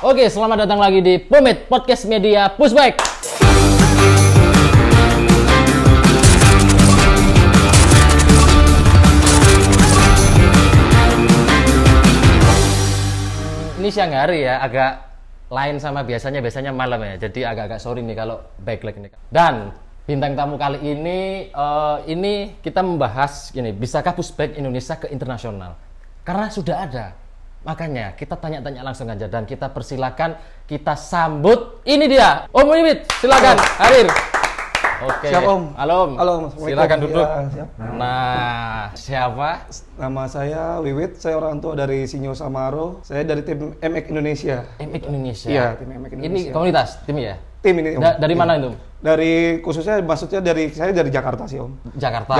Oke, selamat datang lagi di Pomit Podcast Media Pushback. Ini siang hari ya, agak lain sama biasanya malam ya. Jadi agak-agak sorry nih kalau backlag ini. Dan bintang tamu kali ini kita membahas gini, bisakah pushback Indonesia ke internasional? Karena sudah ada. Makanya kita tanya-tanya langsung aja dan kita persilakan, kita sambut. Ini dia, Om Wiwit, silakan hadir. Oke. Siap Om. Halo Om. Halo, silakan duduk. Ya, siap. Nah, siapa? Nama saya Wiwit, saya orang tua dari Sinyo Samaro. Saya dari tim MX Indonesia. MX Indonesia. Iya, tim MX Indonesia. Ini komunitas, tim ya? Tim ini Om. Dari mana itu? Dari khususnya maksudnya saya dari Jakarta sih Om. Jakarta.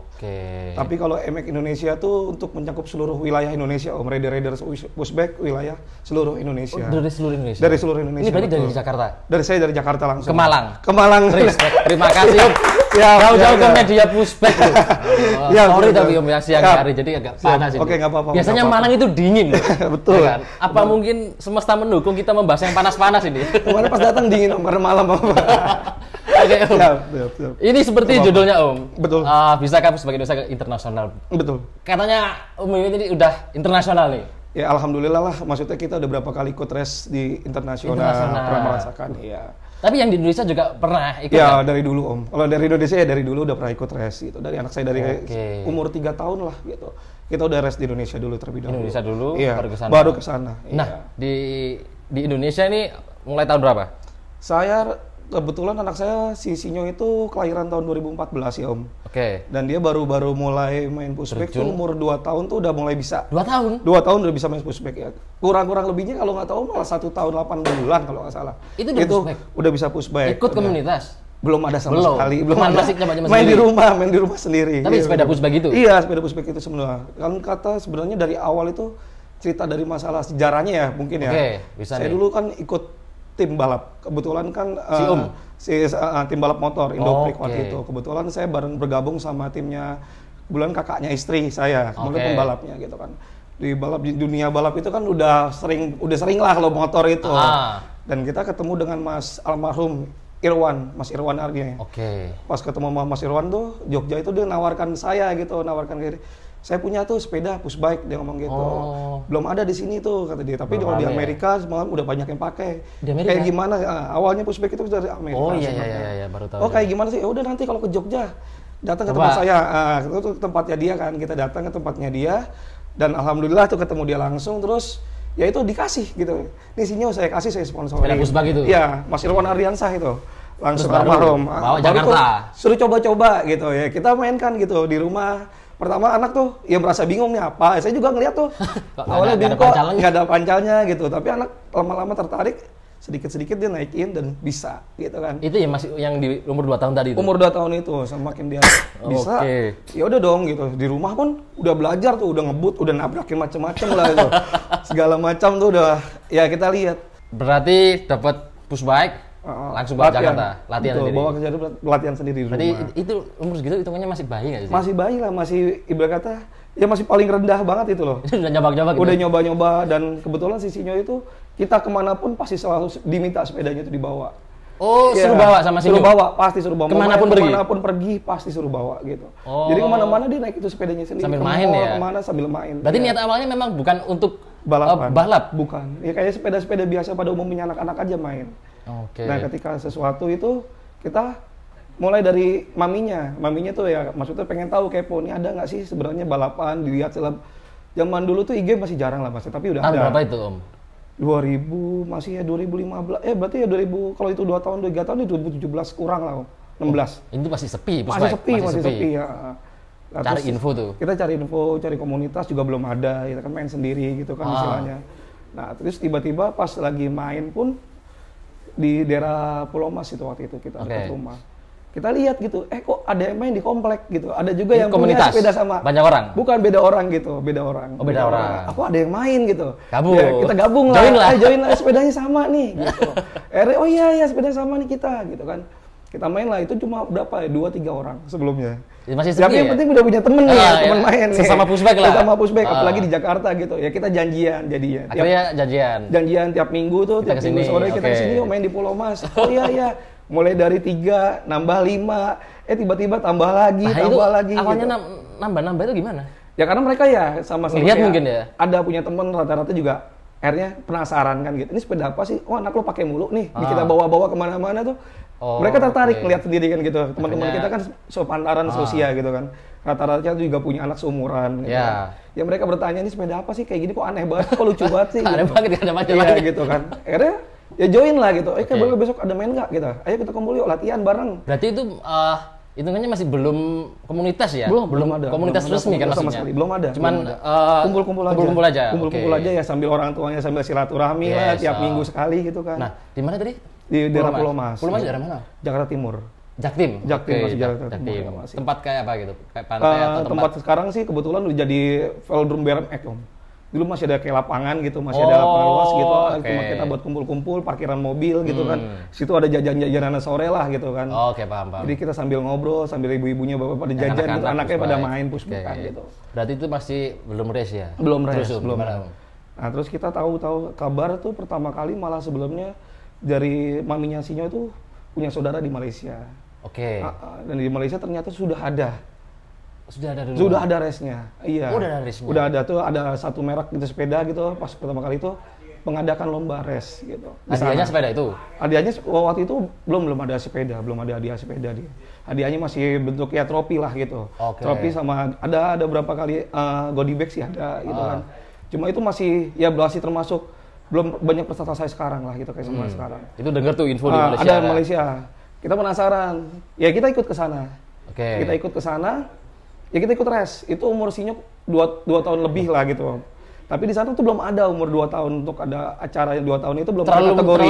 Oke. Tapi kalau MX Indonesia tuh untuk mencakup seluruh wilayah Indonesia Om. Raider pushback wilayah seluruh Indonesia. Dari seluruh Indonesia. Dari seluruh Indonesia. Ini berarti betul. dari Jakarta. Saya dari Jakarta langsung. Ke Malang. Ke Malang. Respect. Terima kasih Om. Jauh-jauh ke media pushback. Sorry tapi Om ya siang hari jadi agak panas ini. Oke, nggak apa-apa. Biasanya Malang itu dingin. Betul. Ya kan? Apa mungkin semesta mendukung kita membahas yang panas-panas ini? Kemarin pas datang dingin Om karena malam Om. Oke Om. Siap. Ini seperti judulnya Om. Betul. Bisakah pushback Indonesia ke internasional? Betul. Katanya Om ini udah internasional nih. Ya alhamdulillah lah, maksudnya kita udah berapa kali ikut race di internasional. Pernah merasakan, iya. Tapi yang di Indonesia juga pernah ikut ya? Kan? Dari dulu Om. Kalau dari Indonesia ya dari dulu udah pernah ikut race gitu. Dari anak saya dari umur 3 tahun lah gitu. Kita udah race di Indonesia dulu terlebih dahulu. Indonesia dulu, iya, baru ke sana. Nah, iya. di Indonesia ini mulai tahun berapa? Saya kebetulan anak saya si Sinyo itu kelahiran tahun 2014 ya Om. Oke. Dan dia baru mulai main pushback tuh umur 2 tahun tuh udah mulai bisa. 2 tahun? 2 tahun udah bisa main pushback ya. Kurang lebihnya kalau nggak tahu malah 1 tahun 8 bulan kalau nggak salah. Itu udah bisa pushback. Ikut komunitas? Belum ada sama sekali. Belum ada. Masih main di rumah sendiri. Tapi sepeda pushback itu? Iya, sepeda pushback itu sebenarnya. Kan kata sebenarnya dari awal itu cerita dari masalah sejarahnya ya mungkin ya. Oke, bisa saya nih. dulu kan ikut tim balap. Kebetulan kan tim balap motor Indoprik waktu itu. Kebetulan saya bergabung sama timnya kebetulan kakaknya istri saya, kemudian pembalapnya gitu kan. Di dunia balap itu kan udah sering lah kalau motor itu. Dan kita ketemu dengan Mas almarhum Mas Irwan Ardi. Pas ketemu sama Mas Irwan tuh Jogja itu dia nawarkan saya gitu, saya punya tuh sepeda pushbike, dia ngomong gitu. Belum ada di sini tuh kata dia. Tapi kalau di Amerika semalam udah banyak yang pakai. Kayak gimana? Awalnya pushbike itu dari Amerika. Oh iya, baru tahu. Kayak gimana sih? Ya udah nanti kalau ke Jogja datang ke tempat saya. Itu tempatnya dia kan. Kita datang ke tempatnya dia dan alhamdulillah tuh ketemu dia langsung terus ya itu dikasih gitu. Nih Sinyo saya kasih, saya sponsor. Sepeda pushbike itu? Iya, Mas Irwan Ardiansah itu. Langsung almarhum. Bawa Jakarta. Suruh coba-coba gitu ya. Kita mainkan gitu di rumah. Pertama anak tuh ya merasa bingung nih apa. Saya juga ngeliat tuh awalnya bingung kok nggak ada pancalnya gitu. Tapi anak lama-lama tertarik, sedikit-sedikit dia naikin dan bisa gitu kan. Itu ya masih yang di umur 2 tahun tadi itu? Umur 2 tahun itu, semakin dia bisa. Ya udah dong gitu. Di rumah pun udah belajar tuh, udah ngebut, udah nabrakin macam-macam lah itu. Segala macam tuh udah ya kita lihat. Berarti dapat pushbike langsung bawa Jakarta, latihan sendiri. Bawa ke Jakarta, latihan sendiri di rumah. Berarti itu umur segitu hitungannya masih bayi nggak sih? Masih bayi lah, masih ibarat kata ya masih paling rendah banget itu loh. Udah nyoba-nyoba gitu? Udah nyoba-nyoba dan kebetulan si Sinyo itu kita kemanapun pasti selalu diminta sepedanya itu dibawa. Suruh bawa sama Sinyo? Pasti suruh bawa. Kemanapun pergi pasti suruh bawa gitu. Jadi kemana-mana dia naik itu sepedanya sendiri. Sambil main ya? Kemana sambil main. Berarti niat awalnya memang bukan untuk balap? Bukan. Ya kayak sepeda-sepeda biasa pada umumnya anak-anak aja main. Nah ketika sesuatu itu kita mulai dari maminya tuh ya maksudnya pengen tahu kepo nih ada nggak sih sebenarnya balapan dilihat zaman dulu tuh IG masih jarang lah mas tapi udah ada. Berapa itu Om? 2000 masih ya 2015 berarti ya 2000 kalau itu 2 tahun 3 tahun itu 2017 kurang lah Om 16. Itu masih sepi masih sepi ya. Cari info tuh. Kita cari info, cari komunitas juga belum ada, kita kan main sendiri gitu kan istilahnya. Nah terus tiba-tiba pas lagi main pun di daerah Pulau Mas itu waktu itu kita dekat rumah. Kita lihat gitu, kok ada yang main di komplek gitu. Ada juga yang komunitas, punya sepeda sama. Banyak orang? Bukan, beda orang gitu, beda orang. Oh, beda orang. Aku ada yang main gitu. Gabung. Ya, kita gabung lah. Join lah. Join lah, sepedanya sama nih gitu. Oh iya sepeda sama nih kita gitu kan. Kita main lah, itu cuma berapa ya, 2-3 orang sebelumnya. Masih Tapi yang ya? penting udah punya temen nih, temen main nih. Sesama pushback lah. Sesama pushback, apalagi di Jakarta gitu. Ya kita janjian jadinya. Akhirnya janjian. Janjian tiap minggu tuh, tiap minggu sore kita kesini yuk main di Pulau Mas. Oh iya. Mulai dari 3, nambah 5, tiba-tiba tambah lagi, tambah lagi. Awalnya gitu. nambah itu gimana? Ya karena mereka ya sama-sama lihat mungkin ya. Ada punya temen rata-rata juga akhirnya penasaran kan gitu. Ini sepeda apa sih? Oh anak lo pakai mulu nih. Kita bawa-bawa kemana-mana tuh. Mereka tertarik lihat sendiri kan gitu. Teman-teman kita kan sepantaran seusia gitu kan. Rata-rata juga punya anak seumuran. Gitu kan. Ya mereka bertanya ini sepeda apa sih? Kayak gini kok aneh banget, kok lucu banget sih. Aneh banget kan ada macam Iya gitu kan. Akhirnya ya join lah gitu. Boleh besok ada main nggak gitu. Ayo kita kumpul yuk latihan bareng. Berarti itu hitungannya masih belum komunitas ya? Belum ada. Komunitas resmi kan sama maksudnya? sekali. Belum ada. Cuman kumpul-kumpul aja. aja. Kumpul-kumpul aja ya sambil orang tuanya sambil silaturahmi lah tiap minggu sekali gitu kan. Nah, di mana tadi? Di daerah Pulau Mas. Pulau Mas daerah mana? Jakarta Timur. Jaktim. Masih Jakarta Timur. Tempat kayak apa gitu? Kayak pantai atau tempat sekarang sih kebetulan udah jadi velodrome BMX Om. Dulu masih ada kayak lapangan gitu, masih ada lapangan luas gitu. Cuma kita buat kumpul-kumpul, parkiran mobil gitu kan. Situ ada jajan-jajanan sore lah gitu kan. Paham. Jadi kita sambil ngobrol, sambil ibu-ibunya bapak pada jajan gitu, anaknya pada main pushbackan gitu. Berarti itu masih belum race ya? Belum race, belum. Nah terus kita tahu kabar tuh pertama kali malah sebelumnya dari maminya Sinyo tuh punya saudara di Malaysia. Dan di Malaysia ternyata sudah ada dulu. Sudah ada race-nya. Iya. Udah ada race-nya. Udah ada tuh, ada satu merek gitu sepeda gitu pas pertama kali itu mengadakan lomba race gitu. Hadiahnya sepeda itu? Hadiahnya waktu itu belum ada sepeda, belum ada hadiah sepeda dia. Hadiahnya masih bentuk ya trofi lah gitu. Trofi sama ada beberapa kali goodie bag sih ada gitu kan. Cuma itu masih termasuk belum banyak peserta saya sekarang lah gitu kayak sama sekarang. Itu dengar tuh info di Malaysia. Ada Malaysia. Kita penasaran. Ya kita ikut ke sana. Kita ikut ke sana. Ya kita ikut race. Itu umur Sinyo 2 tahun lebih lah gitu. Tapi di sana tuh belum ada umur 2 tahun untuk ada acara yang 2 tahun itu belum ada kategori.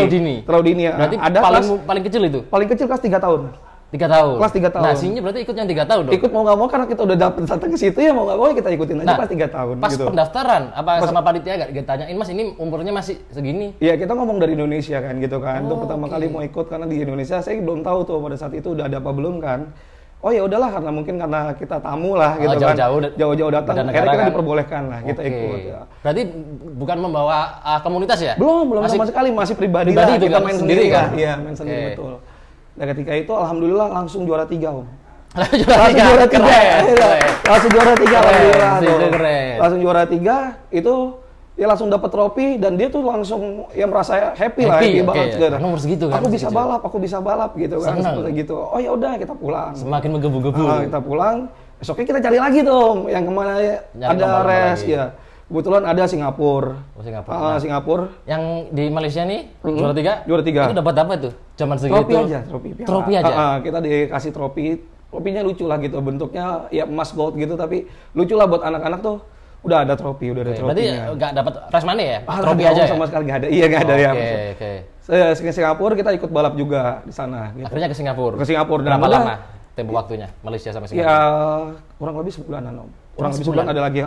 Terlalu dini ya. Berarti ada paling kecil itu? Paling kecil kelas 3 tahun. 3 tahun? Kelas 3 tahun. Nah, Sinyo berarti ikut yang 3 tahun dong? Ikut mau nggak mau karena kita udah dapet datang ke situ ya mau nggak mau kita ikutin aja kelas 3 tahun. Pas gitu. pendaftaran, sama panitia gak tanyain Mas ini umurnya masih segini? Iya kita ngomong dari Indonesia kan gitu kan. Untuk pertama kali mau ikut karena di Indonesia saya belum tahu tuh pada saat itu udah ada apa belum kan. Oh ya udahlah karena kita tamu lah gitu kan. Jauh-jauh datang akhirnya kita diperbolehkan lah kita ikut. Ya. Berarti bukan membawa komunitas ya? Belum sama sekali masih pribadi lah. Kita main sendiri kan. Iya, main sendiri betul. Nah ketika itu alhamdulillah langsung juara 3 Om. Langsung juara 3 alhamdulillah. Langsung juara 3 itu dia langsung dapat trofi dan dia tuh langsung merasa happy banget gitu. Nomor segitu kan. Aku bisa balap gitu kan. Seperti gitu. Oh ya udah kita pulang. Semakin menggebu-gebu. Kita pulang. Besoknya kita cari lagi tuh yang kemana ada race ya. Kebetulan ada Singapura. Singapura. Yang di Malaysia nih juara 3? Juara 3. Itu dapat apa tuh? Zaman segitu. Trofi aja. Kita dikasih trofi. Trofinya lucu lah gitu. Bentuknya ya emas gold gitu tapi lucu lah buat anak-anak tuh. Udah ada trofi, udah ada trofinya. Berarti nggak dapat prize money ya? Trofi aja sama sekali nggak ada. Iya nggak ada ya. Ke Singapura kita ikut balap juga di sana. Gitu. Akhirnya ke Singapura. Berapa lama tempo waktunya Malaysia sama Singapura? Ya kurang lebih sebulanan Om. Kurang lebih sebulan ada lagi.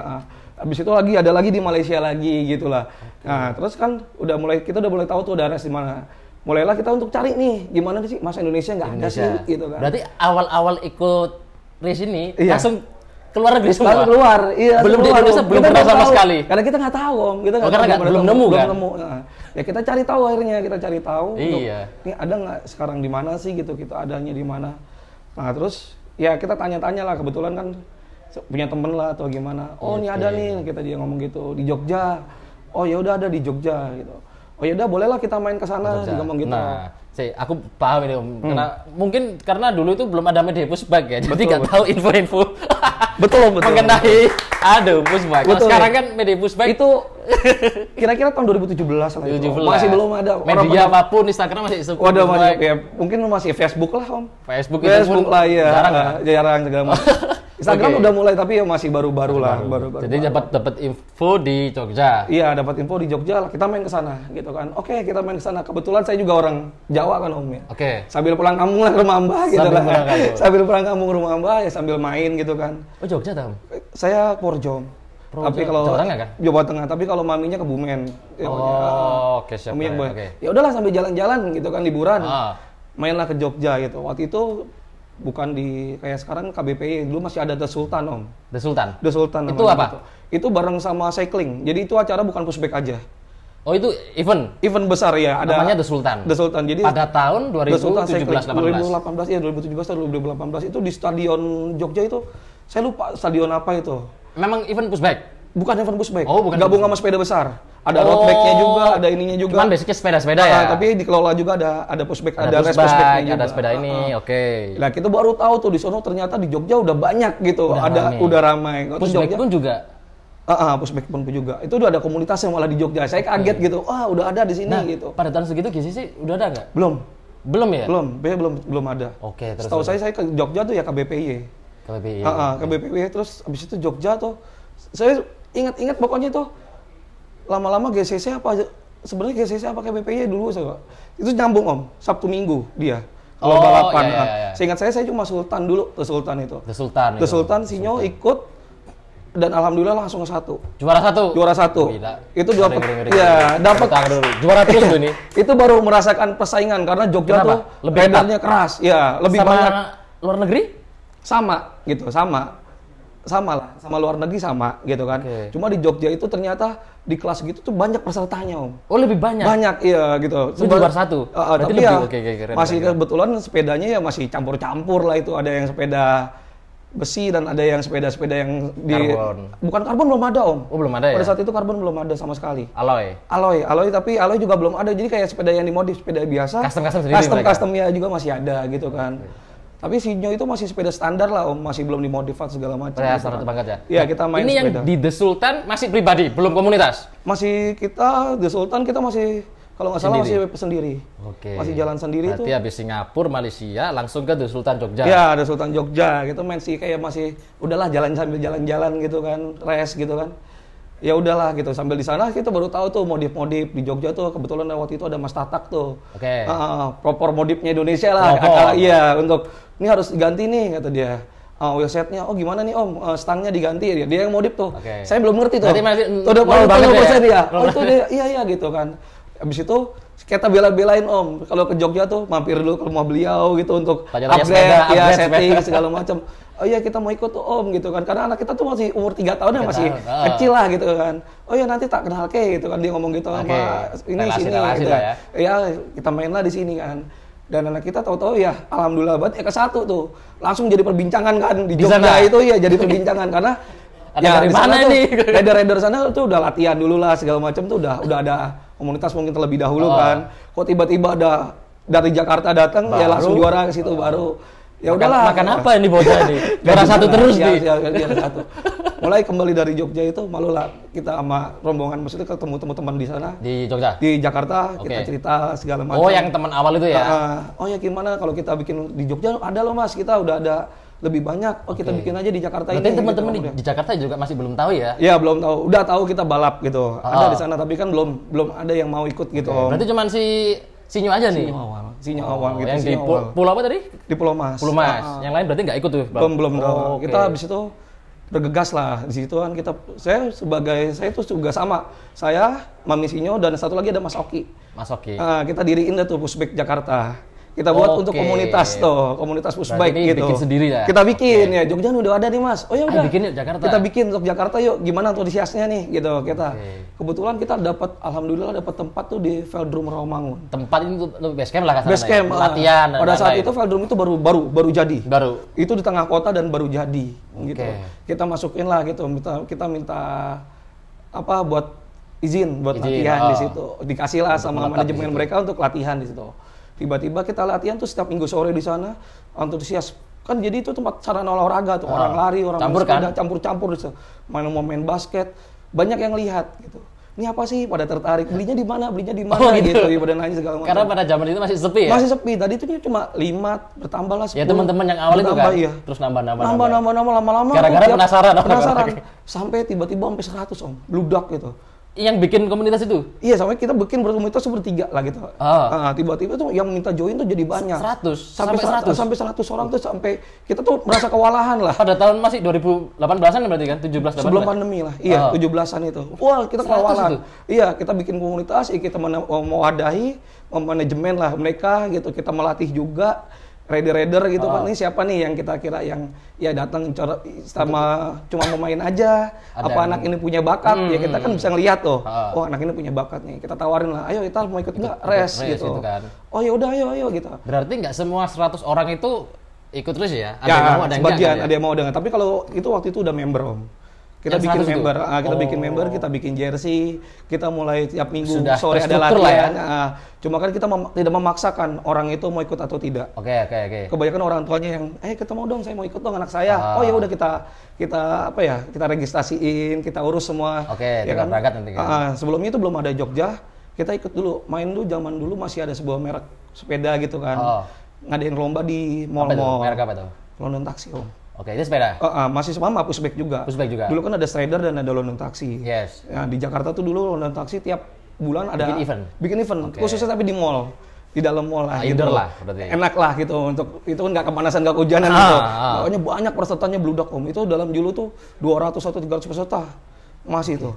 Habis itu ada lagi di Malaysia lagi gitulah. Nah terus kan kita udah mulai tahu tuh ada race di mana. Mulailah kita untuk cari nih gimana sih masa Indonesia nggak ada sih gitu kan. Berarti awal-awal ikut race ini langsung keluar negeri semua? Langsung keluar, iya. Belum di Indonesia, belum pernah sama sekali? Karena kita nggak tahu Om. Kita belum nemu kan? Ya kita cari tahu akhirnya, Iya. Ini ada nggak sekarang di mana sih gitu, kita adanya di mana. Nah terus ya kita tanya-tanya lah, kebetulan kan punya temen lah atau gimana. Oh ini ada nih, kita dia ngomong gitu, di Jogja. Oh ya udah ada di Jogja gitu. Oh ya udah bolehlah kita main ke sana, dia ngomong gitu. Nah, aku paham ini Om. Karena dulu itu belum ada media pushback ya, jadi nggak tahu info-info. Betul. Mengenai pushback. Sekarang kan media pushback itu kira-kira tahun 2017 lah itu. Masih belum ada. Media apapun, Instagram masih ya, mungkin masih Facebook lah Om. Facebook lah ya. Jarang segala macam. Instagram udah mulai tapi ya masih baru-baru lah. Jadi dapat info di Jogja. Iya, dapat info di Jogja lah. Kita main ke sana gitu kan. Oke, kita main ke sana. Kebetulan saya juga orang Jawa kan Om ya. Sambil pulang kampung lah ke rumah Mbah gitu lah. Sambil pulang kampung rumah Mbah ya sambil main gitu kan. Oh, Jogja tahu? Saya Porjong. Tapi kalau Jawa Tengah kan? Jawa Tengah, tapi kalau maminya Kebumen. Oke, siap. Ya udahlah sambil jalan-jalan gitu kan liburan. mainlah ke Jogja gitu. Waktu itu bukan di kayak sekarang KBPI, dulu masih ada The Sultan Om. The Sultan? The Sultan. Itu apa? Gitu. Itu bareng sama cycling. Jadi itu acara bukan pushback aja. Oh itu event? Event besar ya. Ada namanya The Sultan? The Sultan. Jadi pada tahun 2017-18? 2018 ya 2017 itu di Stadion Jogja itu. Saya lupa stadion apa itu. Memang event pushback? Bukan event pushback. Oh, bukan. Gabung sama sepeda besar. Ada road bike-nya juga, ada ininya juga. Cuman basicnya sepeda-sepeda ya? Tapi dikelola juga ada pushback, ada race pushback, pushbacknya juga. ada sepeda ini, oke. Nah kita baru tahu tuh di sono ternyata di Jogja udah banyak gitu, udah ramai. Pushback pun juga? Pushback pun juga. Itu udah ada komunitas yang malah di Jogja. Saya kaget gitu, udah ada di sini gitu. Pada tahun segitu GCC udah ada nggak? Belum. Belum ya? Belum ada. Oke, terus. Setahu saya ke Jogja tuh ya KBPI. KBPI terus abis itu Jogja tuh. Saya ingat pokoknya itu lama-lama GCC apa sebenarnya GCC apa KBPI dulu saya. Itu nyambung Om, Sabtu Minggu dia. Kalau balapan. Iya. Seingat saya cuma Sultan dulu, The Sultan itu. The Sultan Sinyo ikut dan alhamdulillah langsung satu. Juara satu. Gila. Itu dapat juara terus loh ini. Itu baru merasakan persaingan karena Jogja tuh ridernya keras. Ya, lebih sama banyak luar negeri? Sama gitu, sama lah, sama luar negeri sama gitu kan. Cuma di Jogja itu ternyata di kelas gitu tuh banyak pesertanya Om. Oh lebih banyak? Banyak, iya gitu. Juara satu? Tapi lebih, ya masih kebetulan sepedanya ya masih campur-campur lah itu. Ada yang sepeda besi dan ada yang sepeda-sepeda yang di... Karbon? Bukan karbon belum ada Om. Oh belum ada ya? Pada saat itu karbon belum ada sama sekali. Alloy Tapi alloy juga belum ada. Jadi kayak sepeda yang dimodif, sepeda biasa. Custom-customnya juga masih ada gitu kan. Tapi Sinyo itu masih sepeda standar lah Om, masih belum dimodifat segala macam. Ya, standar banget ya. Iya, kita main ini sepeda. Yang di The Sultan masih pribadi, belum komunitas? Masih The Sultan kita masih kalau nggak salah masih sendiri. Masih jalan sendiri. Berarti habis Singapura, Malaysia langsung ke The Sultan Jogja. Iya, The Sultan Jogja gitu main sih kayak masih udahlah jalan sambil jalan-jalan gitu kan, race gitu kan. Ya udahlah gitu sambil di sana kita baru tahu tuh modif-modif di Jogja tuh kebetulan waktu itu ada Mas Tatak tuh. Propor modifnya Indonesia lah. Iya, untuk ini harus diganti nih kata dia. Wheelsetnya, gimana nih Om, stangnya diganti ya. Dia yang modif tuh. Saya belum ngerti tuh. Udah banget ya. Itu dia, iya gitu kan. Habis itu kita bela-belain Om, kalau ke Jogja tuh mampir dulu ke rumah beliau gitu untuk upgrade, setting segala macam. Oh iya kita mau ikut tuh Om gitu kan, karena anak kita tuh masih umur 3 tahun ya masih kecil lah gitu kan. Oh iya nanti tak kenal ke gitu kan, dia ngomong gitu sama ini sini gitu ya. Iya kita mainlah di sini kan. Dan anak kita tahu-tahu ya alhamdulillah banget ke satu tuh langsung jadi perbincangan kan di Jogja itu ya jadi perbincangan karena ya dari mana nih? Rider sana tuh udah latihan dulu lah segala macam tuh udah ada komunitas mungkin terlebih dahulu kan. Kok tiba-tiba ada dari Jakarta datang ya langsung juara ke situ baru. Ya udahlah. Makan apa ini bocah ini? Juara satu terus nih. Juara satu. Mulai kembali dari Jogja itu malulah kita sama rombongan maksudnya ketemu teman-teman di sana. Di Jogja? Di Jakarta kita cerita segala macam. Oh yang teman awal itu ya? Oh ya gimana kalau kita bikin di Jogja ada loh Mas, kita udah ada lebih banyak. Oh kita bikin aja di Jakarta. Berarti teman-teman di Jakarta juga masih belum tahu ya? Iya belum tahu. Udah tahu kita balap gitu. Ada di sana tapi kan belum ada yang mau ikut gitu. Berarti cuman Sinyo aja nih? Sinyo awal gitu. Yang di Pulau apa tadi? Di Pulau Mas. Pulau Mas. Yang lain berarti nggak ikut tuh? Belum tahu. Kita habis itu bergegas lah di situ kan saya itu juga sama. Saya, Mami Sinyo dan satu lagi ada Mas Oki. Kita diriin tuh Pushback Jakarta. Kita buat untuk komunitas tuh, komunitas pushbike gitu. Bikin sendiri ya? Kita bikin ya, Jogja udah ada nih Mas. Oh ya udah. Bikin Jakarta. Kita bikin untuk Jakarta yuk. Gimana antusiasnya nih gitu kita. Kebetulan kita alhamdulillah dapat tempat tuh di Velodrome Rawamangun. Tempat itu base camp lah kasarnya. Base camp, latihan. Pada saat itu Velodrome itu baru jadi. Baru. Itu di tengah kota dan baru jadi gitu. Kita masukin lah gitu. Kita minta buat izin buat latihan di situ. Dikasih lah sama manajemen mereka untuk latihan di situ. Tiba-tiba kita latihan tuh setiap minggu sore di sana, antusias kan jadi itu tempat sarana olahraga tuh, orang lari, orang main sepeda, campur-campur gitu. Main basket, banyak yang lihat gitu. Ini apa sih? Pada tertarik. Belinya di mana gitu. Pada nanya segala macam. Karena pada zaman itu masih sepi ya? Masih sepi. Tadi itu cuma 5, bertambah lah 10. Ya teman-teman yang awal itu kan? Iya. Terus nambah lama-lama. Gara-gara penasaran. Sampai tiba-tiba sampai 100 Om. Bludak gitu. yang bikin komunitas itu? Iya, sampai kita bikin komunitas bertiga lah gitu. Tiba-tiba tuh yang minta join tuh jadi banyak. 100? Sampai 100 orang tuh, sampai kita tuh merasa kewalahan lah. Pada tahun masih 2018-an berarti kan? 17-18? Sebelum pandemi lah, iya 17-an itu. Wah, kita kewalahan. Iya, kita bikin komunitas, kita mewadahi, manajemen lah mereka gitu. Kita melatih juga rider gitu kan, ini siapa nih yang kita kira yang ya datang sama cuma mau main aja, apa anak ini punya bakat, ya kita kan bisa ngelihat tuh, oh anak ini punya bakat nih, kita tawarin lah, ayo kita mau ikut nggak race gitu kan. Oh ya udah ayo gitu. Berarti nggak semua 100 orang itu ikut terus ya? Ada yang mau, ada yang sebagian enggak, ada yang mau dengan, tapi kalau itu waktu itu udah member Om. Kita bikin member, bikin member, kita bikin jersey, kita mulai tiap minggu sudah sore ada latihan. Ya? Cuma kan kita tidak memaksakan orang itu mau ikut atau tidak. Oke. Kebanyakan orang tuanya yang, kita mau dong, saya mau ikut dong anak saya. Oh ya udah kita registrasiin, kita urus semua. Oke, ya kan? Berangkat nanti kan. Sebelumnya itu belum ada Jogja, kita ikut dulu, main dulu zaman dulu masih ada sebuah merek sepeda gitu kan. Ngadain lomba di mall-mall. Merek apa tuh? London Taxi Om. Oke, itu sepeda? Masih sama Pushback juga. Pushback juga. Dulu kan ada Strider dan ada London Taxi. Yes. Nah, di Jakarta tuh dulu London Taxi tiap bulan ada bikin event. Khususnya tapi di mall. Di dalam mall lah gitu. Lah, berarti. Enak lah gitu untuk itu kan nggak kepanasan, nggak kehujanan gitu. Pokoknya banyak pesertanya bludak Om. Itu dalam dulu tuh 200 atau 300 peserta. Masih itu.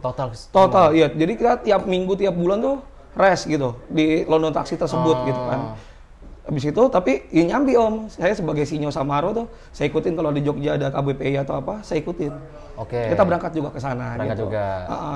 Total iya. Jadi kita tiap minggu tiap bulan tuh race gitu di London Taxi tersebut gitu kan. Habis itu, tapi ya nyambi Om, saya sebagai Sinyo Samaro tuh, saya ikutin kalau di Jogja ada KBPI atau apa, saya ikutin. Oke. Kita berangkat juga ke sana. Berangkat gitu. Juga.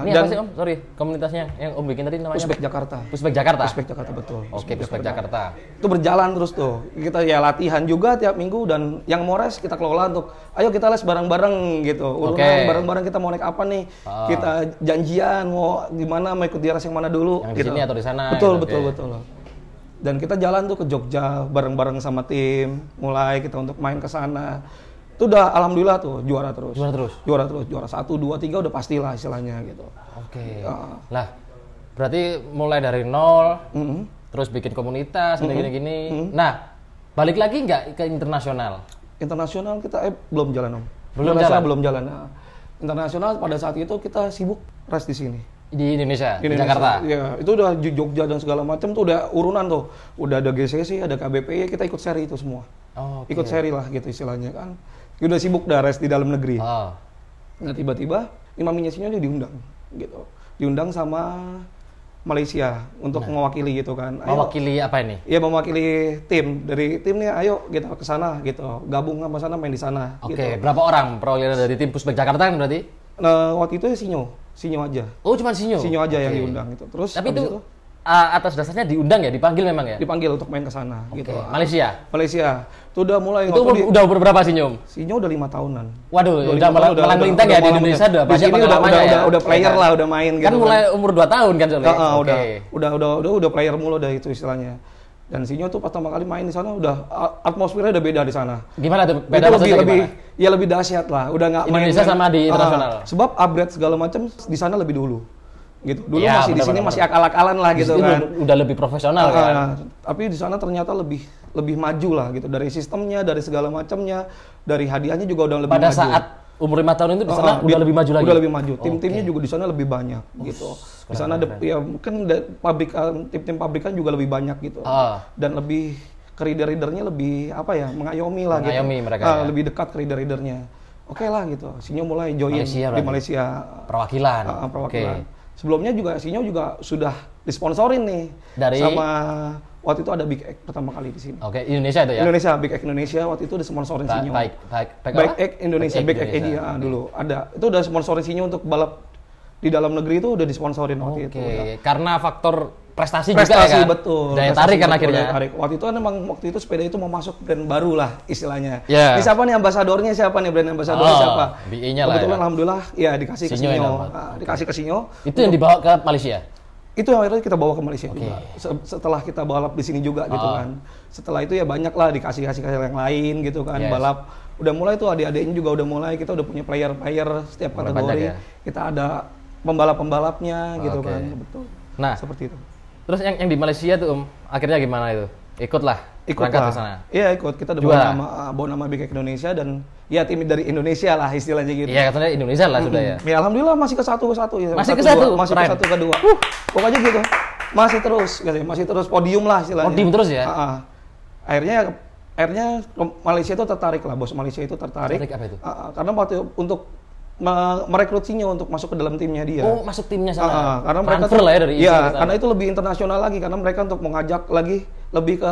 Ini apa sih Om? Sorry, komunitasnya yang Om bikin tadi namanya Pushback Jakarta. Pushback Jakarta? Pushback Jakarta, betul. Oke, Pushback Jakarta. Itu berjalan terus tuh. Kita ya latihan juga tiap minggu, dan yang mau race kita kelola untuk, ayo kita les bareng-bareng gitu. Urunan bareng-bareng kita mau naik apa nih. Kita janjian, mau gimana, mau ikut di race yang mana dulu. Yang gitu. Di sini atau di sana. Betul. Dan kita jalan tuh ke Jogja bareng-bareng sama tim, mulai kita untuk main ke sana. Itu udah alhamdulillah tuh juara terus. Juara 1, 2, 3 udah pastilah istilahnya gitu. Oke. Lah, berarti mulai dari nol, terus bikin komunitas, gini-gini. Nah, balik lagi nggak ke internasional? Internasional kita belum jalan Om. Belum jalan. Nah, internasional pada saat itu kita sibuk race di sini. Di Indonesia, di Jakarta. Iya, itu udah Jogja dan segala macam tuh udah urunan tuh. Udah ada GCC, ada KBPI, kita ikut seri itu semua. Ikut seri lah gitu istilahnya kan. Udah sibuk dah race di dalam negeri. Nah, tiba-tiba Imam Minyasinyo diundang gitu. Diundang sama Malaysia untuk mewakili gitu kan. Mewakili apa ini? Iya, mewakili tim. Dari tim nih ayo kita ke sana gitu. Gabung sama sana, main di sana gitu. Berapa orang perwakilan dari tim Pushback Jakarta kan berarti? Nah, waktu itu Sinyo aja. Oh, cuma Sinyo? Sinyo aja yang diundang gitu. Terus tapi itu atas dasarnya diundang ya? Dipanggil memang ya? Dipanggil untuk main ke sana gitu. Malaysia? Itu udah mulai. Itu udah berapa Sinyo? Sinyo udah 5 tahunan. Waduh, udah malang melintang ya di Indonesia udah banyak pengalamannya ya? Udah player lah, udah main gitu. Kan mulai umur 2 tahun kan soalnya? Udah player mulu udah itu istilahnya. Dan Sinyo tuh pertama kali main di sana udah atmosfernya udah beda di sana. Gimana tuh? Beda lebih dahsyat lah. Udah nggak main Indonesia sama di internasional. Sebab upgrade segala macam di sana lebih dulu. Gitu. Dulu ya, masih di sini masih akal-akalan lah gitu kan. Udah lebih profesional kan. Tapi di sana ternyata lebih maju lah gitu, dari sistemnya, dari segala macamnya, dari hadiahnya juga udah lebih maju. Pada saat umur 5 tahun itu di sana udah lebih maju lagi. Udah lebih maju. Tim-timnya juga di sana lebih banyak gitu. Di sana ada ya mungkin tim-tim pabrikan juga lebih banyak gitu. Dan lebih ke rider-ridernya lebih mengayomi lah gitu. Mengayomi mereka. Lebih dekat ke rider-ridernya. Oke lah gitu. Sinyo mulai join di Malaysia. Perwakilan. Sebelumnya juga Sinyo juga sudah disponsorin nih sama waktu itu ada Big Egg pertama kali di sini. Indonesia itu ya? Indonesia, Big Egg Indonesia waktu itu disponsorin Sinyo. Big Egg Indonesia, Big Egg Indonesia dulu ada. Itu udah sponsorin Sinyo untuk balap di dalam negeri itu udah disponsorin waktu itu. Karena faktor prestasi juga ya kan? Betul. Daya tarik kan akhirnya. Waktu itu kan memang sepeda itu mau masuk brand baru lah istilahnya. Yeah. Ini siapa nih ambasadornya, brand ambasadornya siapa? BI-nya lah. Kebetulan alhamdulillah ya dikasih ke Sinyo. Dikasih ke Sinyo. Itu yang dibawa ke Malaysia? Itu yang akhirnya kita bawa ke Malaysia juga. Setelah kita balap di sini juga gitu kan. Setelah itu ya banyak lah dikasih yang lain gitu kan. Balap udah mulai tuh adik-adiknya juga udah mulai, kita udah punya player setiap kategori. Kita ada pembalap-pembalapnya gitu kan. Betul. Nah, seperti itu. Terus yang di Malaysia tuh akhirnya gimana itu? berangkat ke sana. Iya ikut, kita udah bawa nama BKK Indonesia dan ya tim dari Indonesia lah istilahnya gitu. Iya katanya Indonesia lah sudah ya. Ya alhamdulillah masih ke satu ya. Masih ke satu, kedua. Pokoknya gitu. Masih terus podium lah istilahnya. Podium terus ya. Akhirnya Malaysia itu tertarik lah, bos Malaysia itu tertarik. Apa itu? Karena waktu untuk merekrut Sinyo untuk masuk ke dalam timnya dia. Oh, masuk timnya sana. Karena mereka lah ya dari karena itu lebih internasional lagi karena mereka untuk mengajak lagi lebih ke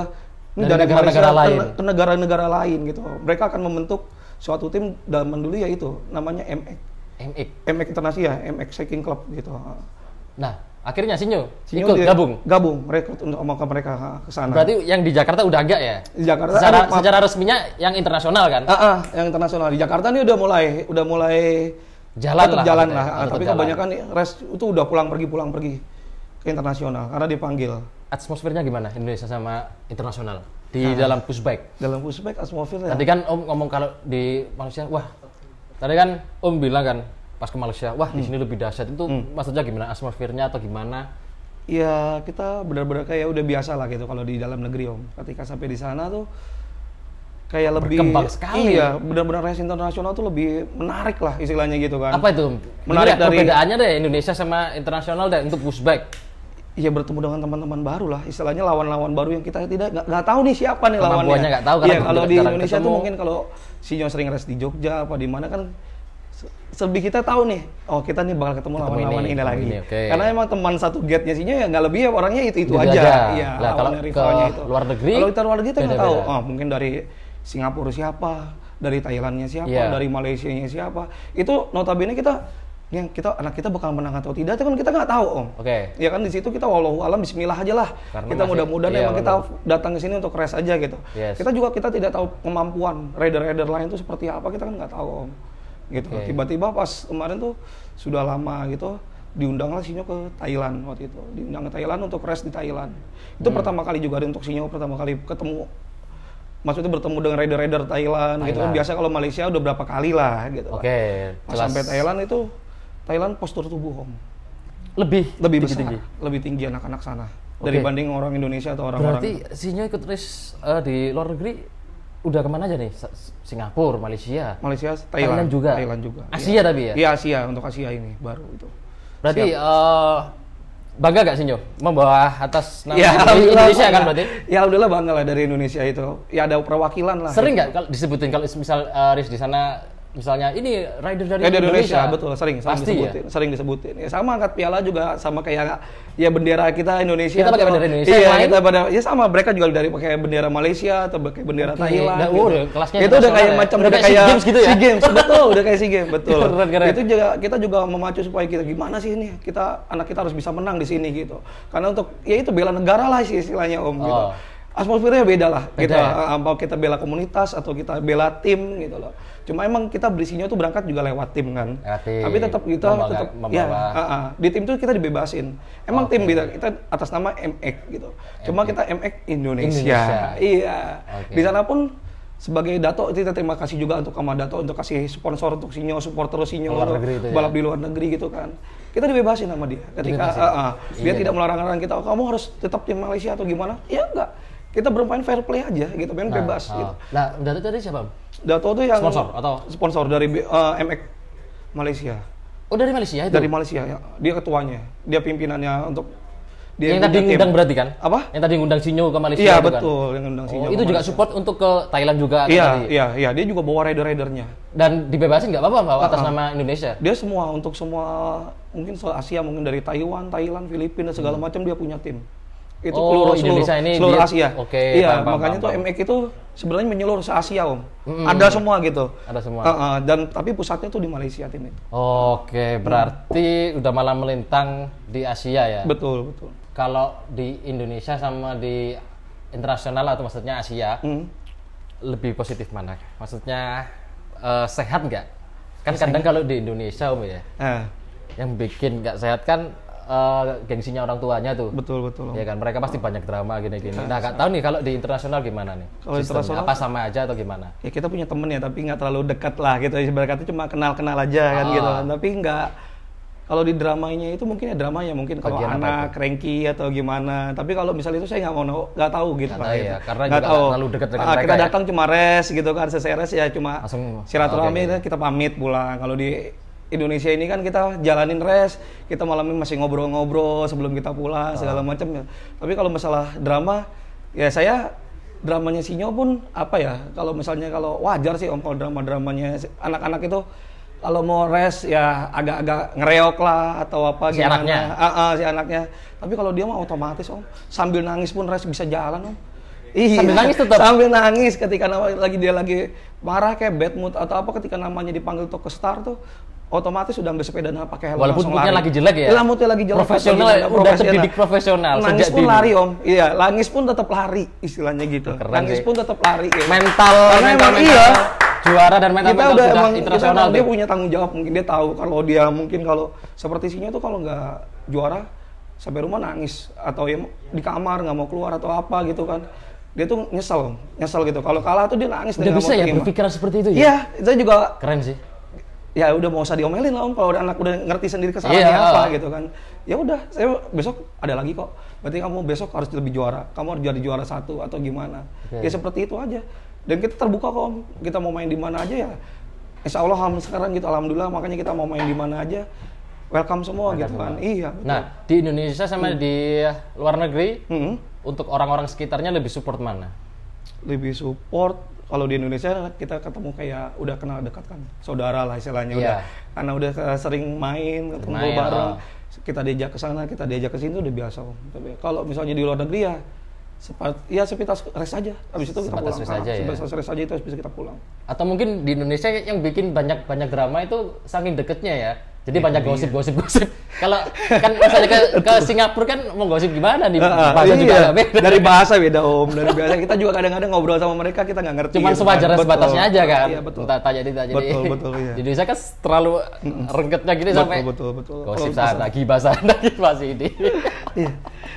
dari negara-negara lain. Ke negara-negara lain gitu. Mereka akan membentuk suatu tim dalam dulu ya itu namanya MX Internasional, MX Cycling Club gitu. Nah, akhirnya Sinyo ikut gabung rekrut untuk ke mereka ke sana. Berarti yang di Jakarta udah agak ya? Di Jakarta secara resminya yang internasional kan? Yang internasional. Di Jakarta ini udah mulai jalan lah. Tapi kebanyakan rest itu udah pulang pergi ke internasional karena dipanggil. Atmosfernya gimana Indonesia sama internasional di dalam pushbike? Dalam pushbike atmosfernya. Tadi kan Om ngomong kalau di Malaysia, tadi kan Om bilang kan pas ke Malaysia, di sini lebih dahsyat. Itu maksudnya gimana? Atmosfernya atau gimana? Ya kita benar-benar kayak udah biasa lah gitu kalau di dalam negeri Om. Ketika sampai di sana tuh kayak lebih berkembang sekali. Iya, benar-benar race internasional tuh lebih menarik lah istilahnya gitu kan. Apa itu? Menarik dari perbedaannya deh Indonesia sama internasional deh untuk pushbike. Iya bertemu dengan teman-teman baru lah, istilahnya lawan-lawan baru yang kita nggak tahu nih siapa nih lawannya. Kemampuannya nggak tahu. Iya kalau di Indonesia tuh mungkin kalau Sinyo sering race di Jogja apa di mana kan lebih kita tahu nih, kita nih bakal ketemu lawan-lawan ini lagi. Karena emang teman satu gate-nya Sinyo ya nggak lebih ya orangnya itu aja. Iya. Kalau rivalnya itu. Luar negeri. Kalau kita luar negeri kita nggak tahu. Mungkin dari Singapura siapa, dari Thailandnya siapa, dari Malaysianya siapa. Itu notabene anak kita bakal menang atau tidak itu kan kita nggak tahu Om. Ya kan di situ kita wallahu alam bismillah aja lah. Karena kita mudah-mudahan emang kita datang ke sini untuk race aja gitu. Kita tidak tahu kemampuan rider-rider lain itu seperti apa, kita kan nggak tahu Om. Gitu. Tiba-tiba pas kemarin tuh sudah lama gitu diundanglah Sinyo ke Thailand waktu itu. Diundang ke Thailand untuk race di Thailand. Itu pertama kali juga untuk Sinyo pertama kali ketemu. Maksudnya bertemu dengan rider-rider Thailand. Gitu. Biasa kalau Malaysia udah berapa kali lah gitu. Pas sampai Thailand itu Thailand postur tubuh Om lebih besar, lebih tinggi anak-anak sana dibanding orang Indonesia atau orang-orang. Berarti Sinyo ikut race di luar negeri udah kemana aja nih? Singapura, Malaysia, Thailand juga. Asia tapi ya? Iya Asia, untuk Asia ini baru itu. Berarti bangga gak Sinyo membawa atas nama Indonesia kan berarti? Ya alhamdulillah bangga lah dari Indonesia itu. Ya ada perwakilan lah. Sering nggak kalau disebutin kalau misal race di sana? Misalnya ini rider dari Indonesia, betul sering disebutin. Ya sama angkat piala juga sama kayak ya bendera kita Indonesia. Kita pakai bendera Indonesia. Iya, kita ya sama mereka juga dari pakai bendera Malaysia atau pakai bendera Thailand. Kelasnya itu udah kayak macam udah kayak SEA Games gitu ya. SEA Games betul, udah kayak SEA Games betul. Keren. Itu juga kita juga memacu supaya kita gimana sih ini anak kita harus bisa menang di sini gitu. Karena untuk ya itu bela negara lah sih istilahnya Om gitu. Atmosfernya beda lah, mau kita bela komunitas atau kita bela tim gitu loh. Cuma emang kita Sinyo tuh berangkat juga lewat tim kan. Tapi tetap di tim tuh kita dibebasin. Emang tim kita atas nama MX gitu. Cuma kita MX Indonesia. Iya. Di sana pun sebagai Dato kita terima kasih juga untuk sama Dato untuk kasih sponsor untuk Sinyo, support terus Sinyo balap di luar negeri gitu kan. Kita dibebasin sama dia. Ketika dia tidak melarang-larang kita, kamu harus tetap tim Malaysia atau gimana? Ya enggak. Kita bermain fair play aja gitu, main bebas gitu. Nah, Dato tadi siapa? Dato itu yang sponsor dari MX Malaysia. Oh, dari Malaysia itu? Dari Malaysia ya. Dia ketuanya. Dia pimpinannya untuk dia yang tadi ngundang berarti kan? Apa? Yang tadi ngundang Sinyo ke Malaysia itu kan? Betul, yang ngundang Sinyo. Itu juga support untuk ke Thailand juga Iya, dia juga bawa rider-ridernya. Dan dibebasin nggak apa-apa bawa atas nama Indonesia? Dia untuk semua mungkin Asia, mungkin dari Taiwan, Thailand, Filipina segala macam dia punya tim. Itu seluruh Asia. Iya, makanya tuh MX itu sebenarnya menyeluruh se Asia Om. Ada semua gitu. Ada semua. Dan tapi pusatnya tuh di Malaysia tim itu. Berarti udah malah melintang di Asia ya. Betul. Kalau di Indonesia sama di internasional atau maksudnya Asia, lebih positif mana? Maksudnya sehat nggak? Kan kadang kalau di Indonesia Om ya, yang bikin nggak sehat kan gengsinya orang tuanya tuh. Betul. Ya kan, mereka pasti banyak drama gini-gini. Nah, nggak tahu nih kalau di internasional gimana nih? Kalau internasional apa sama aja atau gimana? Ya kita punya temen ya, tapi nggak terlalu dekat lah gitu. Ibaratnya cuma kenal-kenal aja kan gitu. Tapi nggak, Kalau di dramanya itu mungkin ya drama ya mungkin kalau anak cranky atau gimana. Tapi kalau misalnya itu saya nggak tahu gitu Pak. Ya, karena nggak tahu. Terlalu dekat dengan mereka. Kita datang cuma res gitu kan, selesai res ya cuma silaturahmi kita pamit pulang. Kalau di Indonesia ini kan kita jalanin res, kita malamnya masih ngobrol-ngobrol sebelum kita pulang segala macam ya. Tapi kalau masalah drama ya saya dramanya Sinyo pun apa ya, kalau misalnya kalau wajar sih Om kalau drama-dramanya anak-anak itu kalau mau res ya agak-agak ngereok lah atau apa si anaknya. Si anaknya. Tapi kalau dia mah otomatis Om, sambil nangis pun res bisa jalan Om. Iya. Sambil nangis tetap. Sambil nangis ketika dia lagi marah kayak bad mood atau apa ketika namanya dipanggil untuk ke star tuh otomatis udah ambil sepeda dan pakai helm. Walaupun moodnya lagi jelek ya. Moodnya lagi jelek. Profesional, udah terdidik profesional. Nangis pun lari Om. Iya, nangis pun tetap lari istilahnya gitu. Nangis pun tetap lari. Ya. Mental. Iya. Juara dan mental kita udah emang internasional. Dia punya tanggung jawab, mungkin dia tahu kalau dia mungkin kalau seperti Sinyo tuh kalau nggak juara sampai rumah nangis atau ya di kamar nggak mau keluar atau apa gitu kan. Dia tuh nyesel gitu. Kalau kalah tuh dia nangis. Udah bisa ya berpikiran seperti itu ya? Iya, itu juga keren sih. Ya udah mau usah diomelin lah Om, kalau anak udah ngerti sendiri kesalahannya apa gitu kan. Ya udah, saya besok ada lagi kok. Berarti kamu besok harus lebih juara. Kamu harus jadi juara 1 atau gimana. Ya seperti itu aja. Dan kita terbuka kok Om. Kita mau main di mana aja ya. Insya Allah sekarang gitu, alhamdulillah makanya kita mau main di mana aja. Welcome semua gitu kan. Iya. Betul. Nah, di Indonesia sama di luar negeri, untuk orang-orang sekitarnya lebih support mana? Lebih support kalau di Indonesia kita ketemu kayak udah kenal dekat kan, saudara lah istilahnya udah. Karena udah sering main, ketemu bareng, kita diajak ke sana, kita diajak ke sini udah biasa Om. Tapi kalau misalnya di luar negeri ya sepintas res aja, habis itu kita pulang. Sebatas res aja itu habis kita pulang. Atau mungkin di Indonesia yang bikin banyak drama itu saking deketnya ya. Jadi banyak gosip. Kalau kan misalnya ke Singapura kan mau gosip gimana nih? Bahasa juga beda. Dari bahasa beda Om, dari bahasa kita juga kadang-kadang ngobrol sama mereka kita nggak ngerti. Cuman sebatasnya aja kan. Iya, betul. Tanya. Betul iya. Di Indonesia kan terlalu renggetnya gini sampai betul. Gosip sana, gibah sana, gibah sini. Iya.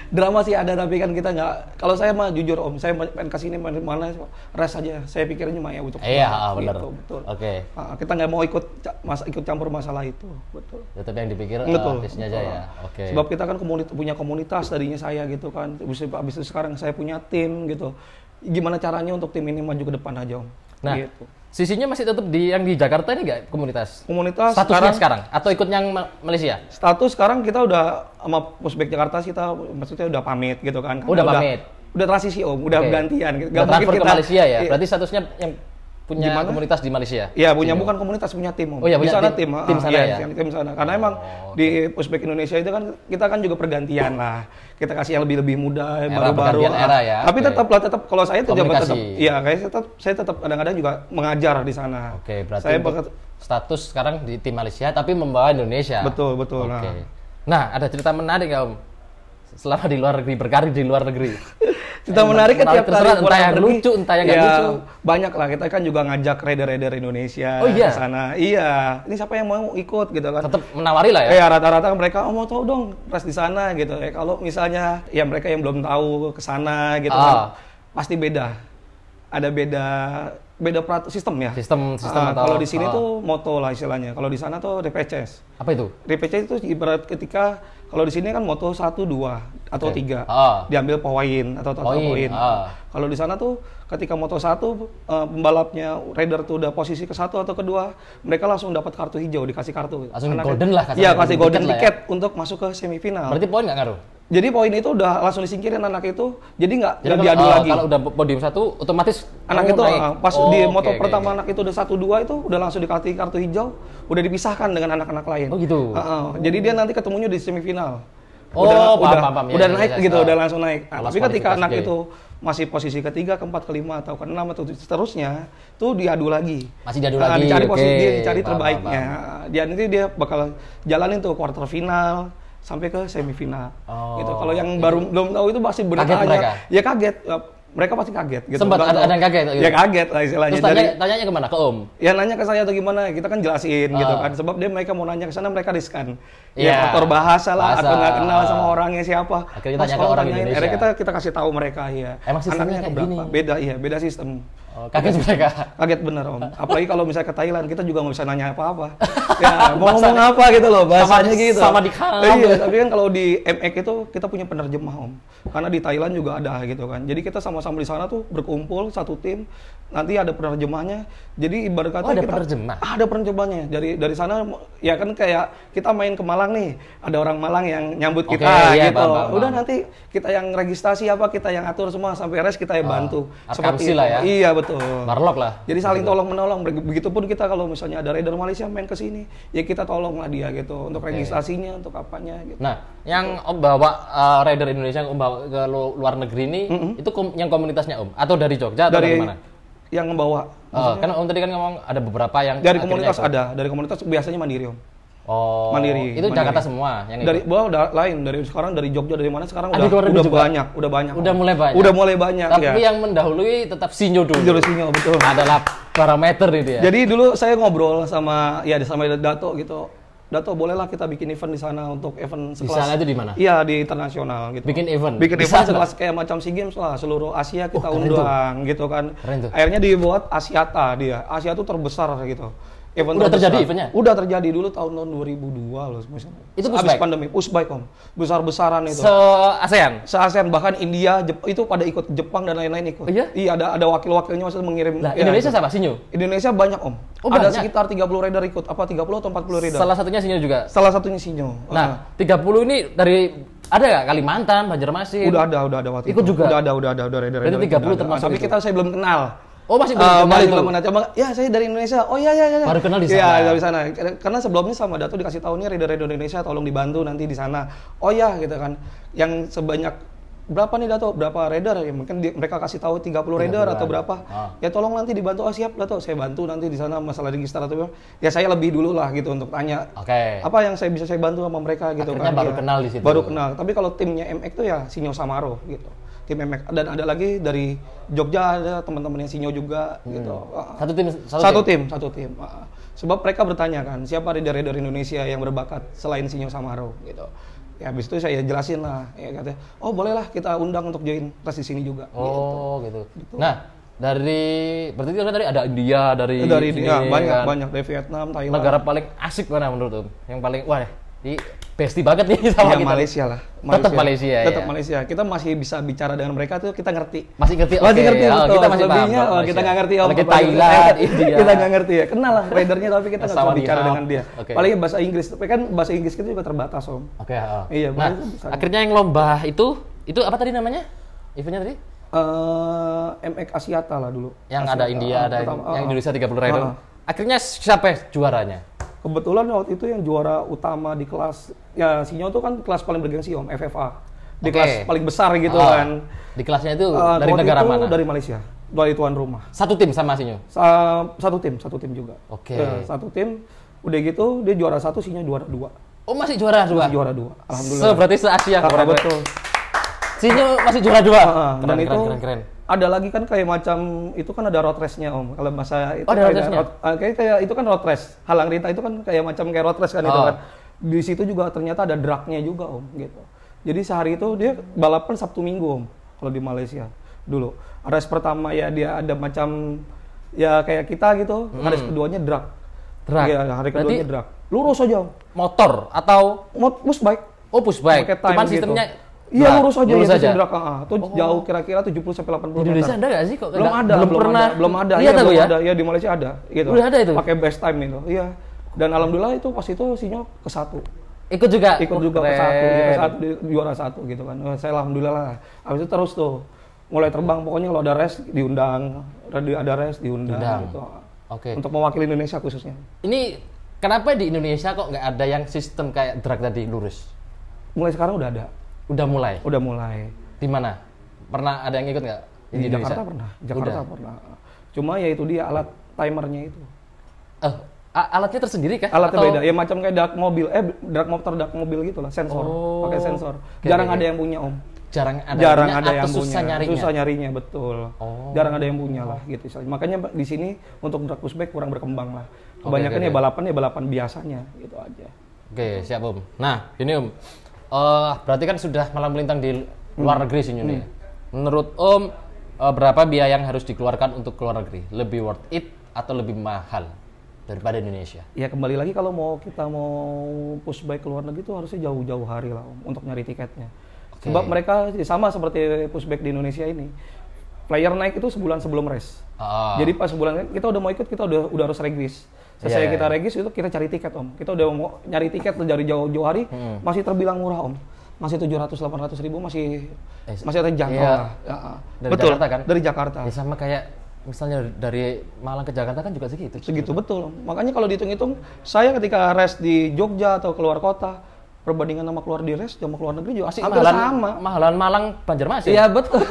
Drama sih ada tapi kan kita nggak. Kalau saya mah jujur Om, saya main kesini main mana res aja. Saya pikirnya mah ya untuk. Iya benar. Gitu, betul. Oke. Kita nggak mau ikut campur masalah itu. Betul. Tetap yang dipikir artisnya aja ya. Oke. Sebab kita kan punya komunitas tadinya saya gitu kan. Habis itu sekarang saya punya tim gitu. Gimana caranya untuk tim ini maju ke depan aja Om. Nah, gitu. Sisinya masih tetap yang di Jakarta ini nggak komunitas? Komunitas statusnya sekarang atau ikut yang Malaysia? Status sekarang kita udah sama Pusbek Jakarta kita maksudnya udah pamit gitu kan. Udah pamit. Udah transisi Om, udah gantian. Udah transfer ke Malaysia ya. Berarti statusnya yang punya komunitas di Malaysia? Iya, bukan komunitas, punya tim Om. Oh iya, di sana tim sana ya? Tim sana. Karena emang di Pusbek Indonesia itu kan kita kan juga pergantian lah. Kita kasih yang lebih muda, baru-baru. Era ya. Tapi tetap kalau saya tetap iya, saya tetap kadang-kadang juga mengajar di sana. Oke, berarti saya status sekarang di tim Malaysia tapi membawa Indonesia. Betul. Oke. Nah, ada cerita menarik ya Om. Selama di luar negeri, berkarir di luar negeri. Cerita menarik kan tiap kali entah yang lucu, entah yang nggak lucu. Banyak lah, kita kan juga ngajak rider-rider Indonesia ke sana. Iya, ini siapa yang mau ikut gitu kan. Tetap menawari lah ya? Iya, rata-rata mereka, mau tahu dong res di sana gitu. Kalau misalnya, ya mereka yang belum tahu ke sana gitu kan, pasti beda. Ada beda sistem ya. Sistem kalau di sini tuh moto lah istilahnya. Kalau di sana tuh RPCS. Apa itu? RPCS itu ibarat ketika kalau di sini kan moto 1, 2 atau 3 diambil poin atau total poin. Kalau di sana tuh ketika moto 1 pembalapnya rider tuh udah posisi ke 1 atau kedua, mereka langsung dapat kartu hijau, dikasih kartu. Langsung golden lah. Iya, kasih golden ticket untuk masuk ke semifinal. Berarti poin nggak ngaruh? Jadi poin itu udah langsung disingkirin anak itu, jadi nggak diadu lagi. Kalau udah podium 1, otomatis anak itu pas di moto pertama anak itu udah 1, 2 itu udah langsung dikasih kartu hijau, udah dipisahkan dengan anak-anak lain. Oh gitu. Jadi dia nanti ketemunya di semifinal. Paham. Udah naik gitu, udah langsung naik. Tapi ketika anak itu masih posisi ke-3, ke-4, ke-5 atau ke-6 atau seterusnya, tuh diadu lagi. Masih diadu lagi. Dicari posisi dia, dicari terbaiknya. Dia nanti dia bakal jalanin tuh quarter final sampai ke semifinal. Gitu. Kalau yang belum tahu itu masih bertanya. Ya kaget. Mereka pasti kaget gitu. Sempat ada yang kaget gitu. Ya kaget lah istilahnya. Terus tanyanya kemana? Ke Om? Ya nanya ke saya atau gimana, kita kan jelasin gitu kan. Sebab mereka mau nanya ke sana, mereka riskan. Ya faktor bahasa lah, Bahasa. atau nggak kenal sama orangnya siapa. Akhirnya Pas tanya ke kalau orang tanyain, Indonesia. akhirnya kita kasih tahu mereka ya. Emang sistemnya Anaknya kayak keberapa? gini? Beda, iya, beda sistem. Oh, kaget mereka. Kaget bener Om. Apalagi kalau misalnya ke Thailand, kita juga nggak bisa nanya apa-apa. Ya, mau ngomong apa gitu loh, bahasanya gitu. Sama di kalam. Iya, tapi kan kalau di MX itu kita punya penerjemah Om. Karena di Thailand juga ada gitu kan. Jadi kita sama-sama di sana tuh berkumpul satu tim. Nanti ada penerjemahnya. Jadi ibarat kata ada kita penerjemah? ada penerjemahnya. Dari sana ya kan kayak kita main ke Malang nih, ada orang Malang yang nyambut Oke, kita iya, gitu. paham. Udah nanti kita yang registrasi apa, kita yang atur semua sampai res kita yang bantu. Arkamsi lah ya. Iya betul. Marlock lah. Jadi saling tolong menolong. Begitupun kita kalau misalnya ada raider Malaysia main ke sini, ya kita tolong lah dia gitu untuk registrasinya, untuk apanya gitu. Nah, yang Om bawa rider Indonesia yang Om bawa ke luar negeri ini, itu yang komunitasnya Om? Atau dari Jogja atau dari mana? Yang membawa. Kan Om tadi kan ngomong ada beberapa yang Dari komunitas ikut. ada, dari komunitas biasanya mandiri Om. Oh, Mandiri. itu Mandiri. Jakarta semua yang Dari ikut? lain, dari sekarang dari Jogja dari mana sekarang Ah, di luar negeri udah juga? banyak. Udah mulai banyak? Udah mulai banyak Tapi ya. yang mendahului tetap Sinyo dulu. Jurusnya betul. Adalah parameter itu ya. Jadi dulu saya ngobrol sama Dato gitu. Dato, bolehlah kita bikin event di sana untuk event Di sekelas. sana itu di mana? Iya, di internasional gitu. Bikin event? Bikin Di event sana? sekelas kayak macam SEA Games lah, seluruh Asia kita keren undang gitu kan. Keren tuh. Akhirnya dibuat Asiata dia. Asia tuh terbesar gitu. Event Udah terbesar. terjadi eventnya? Udah terjadi dulu tahun 2002 loh misalnya. Itu Habis pushback? pandemi, pushback Om. Besar-besaran itu. Se-ASEAN? Se-ASEAN bahkan India, itu pada ikut, Jepang dan lain-lain ikut. Oh iya? Iya, ada wakil-wakilnya maksudnya mengirim. Nah, ya, Indonesia itu. siapa? Sinyo? Indonesia banyak Om. Oh, ada banyak? sekitar 30 rider ikut. Apa 30 atau 40 rider? Salah satunya Sinyo juga? Salah satunya Sinyo. Nah, 30 ini dari ada nggak Kalimantan, Banjarmasin? Udah ada waktu Ikut itu. juga? Udah rider. Berarti 30 termasuk Tapi itu? saya belum kenal. Oh, masih belum kenal masih itu? belum kenal. Cuma, ya saya dari Indonesia. Oh iya. Baru kenal di sana? Iya, dari sana. Karena sebelumnya sama Dato dikasih tahu nih rider Indonesia tolong dibantu nanti di sana. Oh iya gitu kan. Yang sebanyak berapa nih Dato? Berapa rider? Ya mungkin mereka kasih tahu 30 rider atau berapa. Ya tolong nanti dibantu. Oh siap Dato, saya bantu nanti di sana masalah register atau ya saya lebih dulu lah gitu untuk tanya. Oke. Apa yang bisa saya bantu sama mereka gitu. Akhirnya kan. baru Ya. kenal di situ. Baru kenal. Tapi kalau timnya MX tuh ya Sinyo Samaro gitu. Tim MX dan ada lagi dari Jogja ada teman-temannya Sinyo juga gitu. Satu tim. Sebab mereka bertanya kan, siapa rider Indonesia yang berbakat selain Sinyo Samaro gitu. Ya habis itu saya jelasin lah, ya katanya, oh bolehlah kita undang untuk join tes di sini juga. Oh gitu. Nah, berarti kan tadi ada India dari sini, India, kan? banyak dari Vietnam, Thailand. Negara paling asik mana menurut Om? Yang paling wah, ini bestie banget nih sama Ya, kita. Malaysia lah. Tetap Malaysia ya. Tetap Malaysia. Kita masih bisa bicara dengan mereka tuh kita ngerti. Masih ngerti? Masih Oke. ngerti Oh, betul. kita masih paham. Lebihnya, kita nggak ngerti Om. Apalagi Thailand, India. Kita nggak ngerti ya. Kenal lah ridernya tapi kita nggak bisa bicara Sawadee dengan dia. Oke. Paling bahasa Inggris. Tapi kan bahasa Inggris kita juga terbatas Om. Oke, Iya, nah, bahasa bisa. akhirnya yang lomba itu apa tadi namanya? Eventnya tadi? MX Asiata lah dulu. Yang ada India, ada yang Indonesia 30 rider. Akhirnya siapa juaranya? Kebetulan waktu itu yang juara utama di kelas, ya Sinyo tuh kan kelas paling bergengsi Om, FFA. Di kelas paling besar gitu kan. Di kelasnya itu dari negara itu mana? Dari Malaysia, dari tuan rumah. Satu tim sama Sinyo? Satu tim juga. Oke. Satu tim, udah gitu dia juara 1, Sinyo juara 2. Oh masih juara 2? Masih juara 2, alhamdulillah. Berarti se-Asia. Betul. Sinyo masih juara 2? Dan itu keren. ada lagi kan kayak macam itu kan ada road race-nya Om. Kalau bahasa itu ada road race-nya? Kayak itu kan road race. Halang Rita itu kan kayak macam kayak road race kan itu kan. Di situ juga ternyata ada drag-nya juga Om gitu. Jadi sehari itu dia balapan Sabtu Minggu Om kalau di Malaysia dulu. Race pertama ya dia ada macam ya kayak kita gitu. Race keduanya drag. Ya, hari keduanya drag. Lurus aja Om. Motor atau pushbike. Oh pushbike. Pakai time Cuman gitu. sistemnya Iya lurus aja lurus ya aja. drag. Itu jauh kira-kira 70 sampai 80 meter. Di Indonesia ada nggak sih kok? Belum ada. Lihat aku ya. Iya di Malaysia ada gitu. Udah ada itu. Pakai best time itu. Iya. Dan alhamdulillah itu pas itu Sinyo ke 1. Ikut juga Ke 1, juara 1 gitu kan. Saya alhamdulillah lah. Habis itu terus tuh mulai terbang pokoknya kalau ada race diundang, gitu. Oke. Untuk mewakili Indonesia khususnya. Ini kenapa di Indonesia kok nggak ada yang sistem kayak drag tadi lurus? Mulai sekarang udah ada. Udah mulai. Di mana? Pernah ada yang ikut nggak? Di Jakarta pernah. Pernah. Cuma ya itu dia alat timernya itu. Alatnya tersendiri kah? Alatnya beda. Ya macam kayak dark mobil gitu lah, sensor. Pakai sensor. Jarang ada yang punya Om. Jarang ada yang punya. nyarinya. Susah nyarinya, betul. Jarang ada yang punya lah gitu. Makanya di sini untuk drag pushback kurang berkembang lah. Kebanyakan ya balapan biasanya gitu aja. Oke, siap Om. Nah, ini Om. Berarti kan sudah malam melintang di luar negeri sih ini. Menurut Om, berapa biaya yang harus dikeluarkan untuk keluar negeri? Lebih worth it atau lebih mahal daripada Indonesia? Ya kembali lagi kalau kita mau pushback ke luar negeri itu harusnya jauh-jauh hari lah Om, untuk nyari tiketnya. Sebab mereka sama seperti pushback di Indonesia ini. Player naik itu sebulan sebelum race. Jadi pas sebulan kita udah mau ikut, kita udah harus regis. Selesai kita regis itu kita cari tiket Om. Kita udah mau nyari tiket dari jauh-jauh hari, masih terbilang murah Om. Masih 700-800 ribu masih terjangkau lah. Dari betul, Jakarta kan? Dari Jakarta. Ya sama kayak misalnya dari Malang ke Jakarta kan juga segitu. Segitu betul. Makanya kalau dihitung-hitung, saya ketika race di Jogja atau keluar kota, perbandingan sama keluar di race sama keluar negeri juga hampir sama. Mahalan Malang Banjarmasin. Iya betul.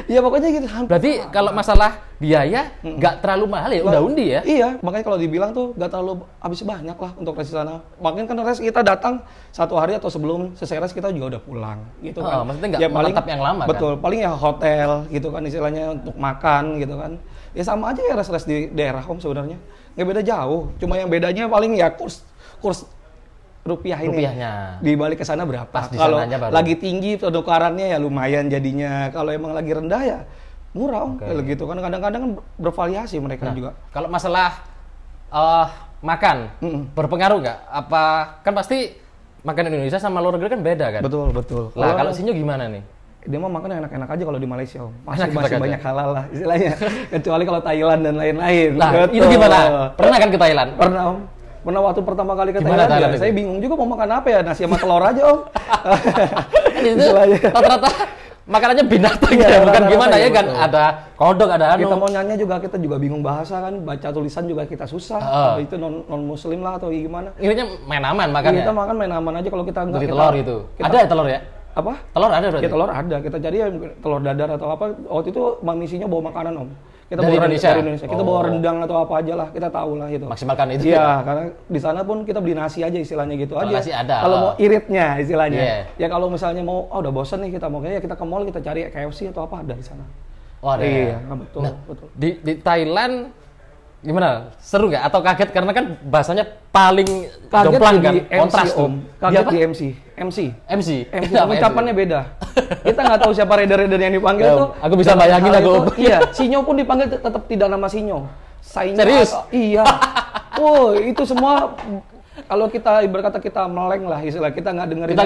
Iya pokoknya gitu. Berarti kalau masalah biaya nggak terlalu mahal ya, udah undi ya? Iya, makanya kalau dibilang tuh nggak terlalu habis banyak lah untuk race di sana. Makanya kan race kita datang 1 hari atau sebelum selesai race kita juga udah pulang gitu kan. Maksudnya nggak menetap yang lama kan? Betul, paling ya hotel gitu kan istilahnya untuk makan gitu kan. Ya sama aja ya race-race di daerah Om sebenarnya. Nggak beda jauh, cuma yang bedanya paling ya kurs rupiahnya di balik ke sana berapa. Kalau lagi tinggi penukarannya ya lumayan jadinya. Kalau emang lagi rendah ya murah Om. Gitu kan kadang-kadang kan bervariasi mereka juga. Kalau masalah makan berpengaruh nggak? Apa kan pasti makan Indonesia sama luar negeri kan beda kan? Betul. Lah kalau Sinyo gimana nih? Dia mah makan enak-enak aja kalau di Malaysia Om. Masih banyak halal lah istilahnya. Kecuali kalau Thailand dan lain-lain. Nah, itu gimana? Pernah kan ke Thailand? Pernah Om. Pernah waktu pertama kali ke Thailand ya, saya bingung juga mau makan apa ya, nasi sama telur aja Om. Itu rata-rata makanannya binatang ya, bukan gimana ya kan, ada kodok, ada anu. Kita mau nyanyi juga, kita juga bingung bahasa kan, baca tulisan juga kita susah, itu non muslim lah atau gimana. Intinya main aman makannya. Kita makan main aman aja kalau kita enggak. Telur itu. Ada ya telur ya? Apa? Telur ada berarti? Ya telur ada, kita cari ya telur dadar atau apa, waktu itu mamisinya bawa makanan Om. Kita dari bawa Indonesia. Kita bawa rendang atau apa aja lah, kita tahu lah itu. Maksimalkan itu. Iya, karena di sana pun kita beli nasi aja istilahnya gitu aja. Nasi ada. Kalau mau iritnya istilahnya. Ya kalau misalnya mau udah bosan nih kita mau kayaknya kita ke mall kita cari KFC atau apa ada di sana. Oh, ada. Iya, betul, betul. Di Thailand gimana? Seru nggak? Atau kaget karena kan bahasanya paling jomplang kan? Kontras Om. Kaget di MC. Ucapannya beda. Kita nggak tahu siapa rider-rider yang dipanggil tuh. Aku bisa bayangin aku. Iya, Sinyo pun dipanggil tetap tidak nama Sinyo. Serius? Iya. Oh, itu semua kalau kita ibarat kata kita meleng lah istilah, kita nggak dengerin. Kita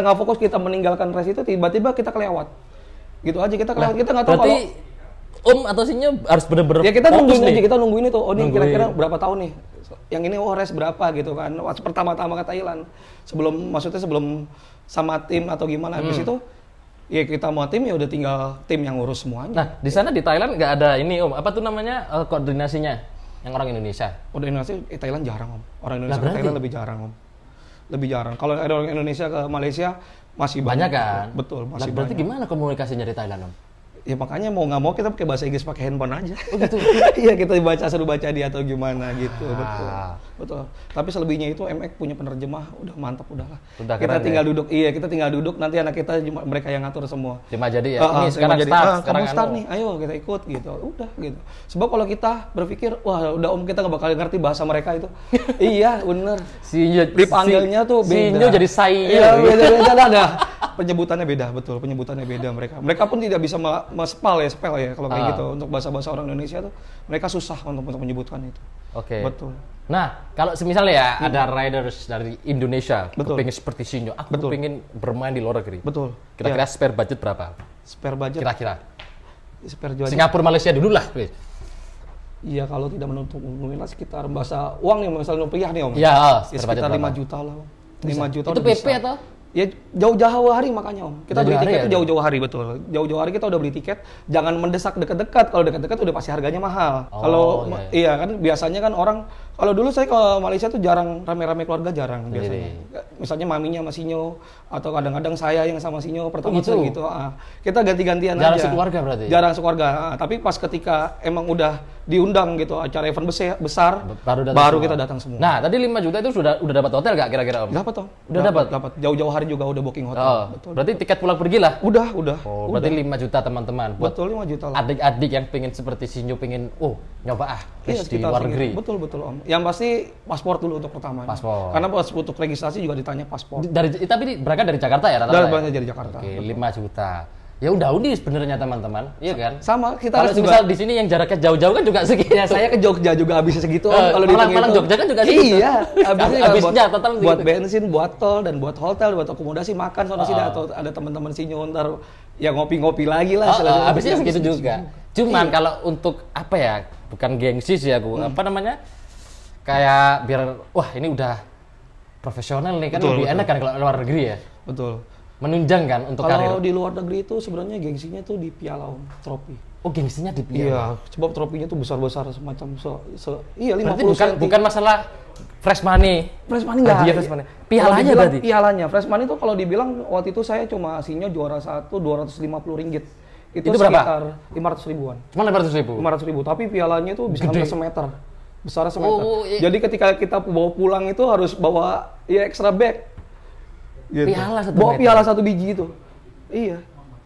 nggak fokus, kita meninggalkan race itu tiba-tiba kita kelewat. Gitu aja kita kelewat, kita nggak tahu kalau Om atau Sinyo harus bener-bener ya kita nungguin aja, kita nungguin itu. Oh ini kira-kira berapa tahun nih? Yang ini race berapa gitu kan. Waktu pertama-tama ke Thailand. Sebelum sama tim atau gimana habis itu ya kita mau tim ya udah tinggal tim yang ngurus semuanya. Nah, di sana di Thailand nggak ada ini Om, apa tuh namanya koordinasinya yang orang Indonesia? Udah Indonesia Thailand jarang Om. Orang Indonesia ke Thailand lebih jarang Om. Lebih jarang. Kalau ada orang Indonesia ke Malaysia masih banyak kan? Betul, masih berarti banyak. gimana komunikasinya di Thailand Om? Ya makanya mau nggak mau kita pakai bahasa Inggris pakai handphone aja. Oh gitu. Iya kita suruh baca dia atau gimana gitu. Betul. Tapi selebihnya itu MX punya penerjemah udah mantap udahlah. Kita tinggal duduk. Iya kita tinggal duduk nanti anak kita mereka yang ngatur semua. Cuma jadi ya. Ini sekarang start nih. Ayo kita ikut gitu. Udah gitu. Sebab kalau kita berpikir wah udah Om kita nggak bakal ngerti bahasa mereka itu. Iya bener. Dipanggilnya tuh beda. Sinyo jadi Sainyo. Iya beda ada. Penyebutannya beda, betul. Penyebutannya beda mereka. Mereka pun tidak bisa spell ya kalau kayak gitu. Untuk bahasa-bahasa orang Indonesia tuh mereka susah untuk menyebutkan itu. Oke. Betul. Nah, kalau misalnya ya ada riders dari Indonesia kepingin seperti Sinyo, aku kepingin bermain di luar negeri. Betul. Kira-kira spare budget berapa? Spare budget? Kira-kira. Spare budget. Singapura, Malaysia dulu lah. Iya, kalau tidak menutup lah sekitar bahasa uang nih, misalnya rupiah nih Om. Iya, sekitar 5 juta lah. 5 juta itu PP bisa. Atau? Ya jauh-jauh hari makanya Om. Kita beli tiket itu jauh-jauh hari betul. Jauh-jauh hari kita udah beli tiket. Jangan mendesak dekat-dekat. Kalau dekat-dekat udah pasti harganya mahal. Kalau iya kan biasanya kan orang kalau dulu saya ke Malaysia tuh jarang rame-rame keluarga jarang biasanya. Misalnya maminya sama Sinyo atau kadang-kadang saya yang sama Sinyo pertama gitu. Kita ganti-gantian aja. Jarang sekeluarga berarti. Jarang sekeluarga. Tapi pas ketika emang udah diundang gitu acara event besar baru kita datang semua. Nah, tadi 5 juta itu sudah dapat hotel enggak kira-kira Om? Dapat Om. Udah dapat. Jauh-jauh hari juga udah booking hotel. Betul. Berarti tiket pulang pergi lah? Udah. Oh, berarti 5 juta teman-teman. Betul 5 juta lah. Adik-adik yang pengen seperti Sinyo pengen nyoba Iya, race di luar negeri. Betul Om. Yang pasti paspor dulu untuk pertama. Paspor. Karena untuk registrasi juga ditanya paspor. Tapi berangkat dari Jakarta ya rata-rata? Dari Jakarta. Oke, 5 juta. Ya udah undi sebenarnya teman-teman, iya kan? Sama kita kalau juga. Misal di sini yang jaraknya jauh-jauh kan juga segitu. Ya saya ke Jogja juga habisnya segitu. Kalau di Malang Jogja kan juga segitu. Iya, habisnya total buat bensin, buat tol dan buat hotel, buat akomodasi makan sono sini atau ada teman-teman sinyo ntar ya ngopi-ngopi lagi lah. Habisnya segitu juga. Cuman kalau untuk apa ya? Bukan gengsi sih aku. Apa namanya? Kayak biar wah ini udah profesional nih kan lebih enak kan kalau luar negeri ya. Betul. Menunjang kan untuk karir. Kalau di luar negeri itu sebenarnya gengsinya tuh di piala trofi. Oh gengsinya di piala. Iya, sebab trofinya tuh besar-besar semacam iya 50 berarti bukan masalah fresh money. Fresh money enggak. Fresh money. Pialanya berarti. Pialanya. Fresh money itu kalau dibilang waktu itu saya cuma sinyo juara 1 250 ringgit. Itu berapa? Sekitar 500 ribuan. Cuma 500 ribu? 500 ribu, tapi pialanya itu bisa sampai semeter. Besar semeter. Iya. Jadi ketika kita bawa pulang itu harus bawa ya extra bag. Gitu. Bawa piala 1 biji itu. Iya.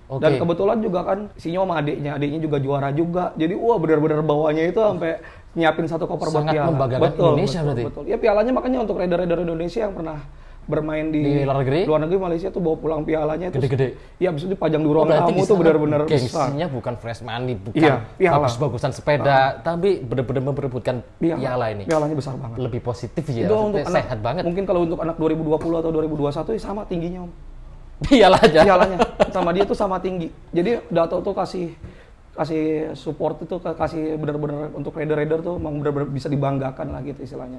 Okay. Dan kebetulan juga kan sinyo sama adiknya juga juara juga. Jadi benar-benar bawanya itu sampai nyiapin 1 koper buat piala. Sangat membanggakan Indonesia berarti. Betul. Ya pialanya makanya untuk rider-rider Indonesia yang pernah bermain di luar negeri Malaysia tuh bawa pulang pialanya gede-gede. Iya, habis itu dipajang di ruang tamu tuh benar-benar besar. Gengsinya bukan fresh money, bukan bagus-bagusan sepeda, tapi benar-benar memperebutkan piala ini. Pialanya besar banget. Lebih positif ya, sehat banget. Mungkin kalau untuk anak 2020 atau 2021 ya sama tingginya, Om. Pialanya sama dia tuh sama tinggi. Jadi Dato tuh kasih support itu kasih benar-benar untuk rider-rider tuh memang benar-benar bisa dibanggakan lah gitu istilahnya.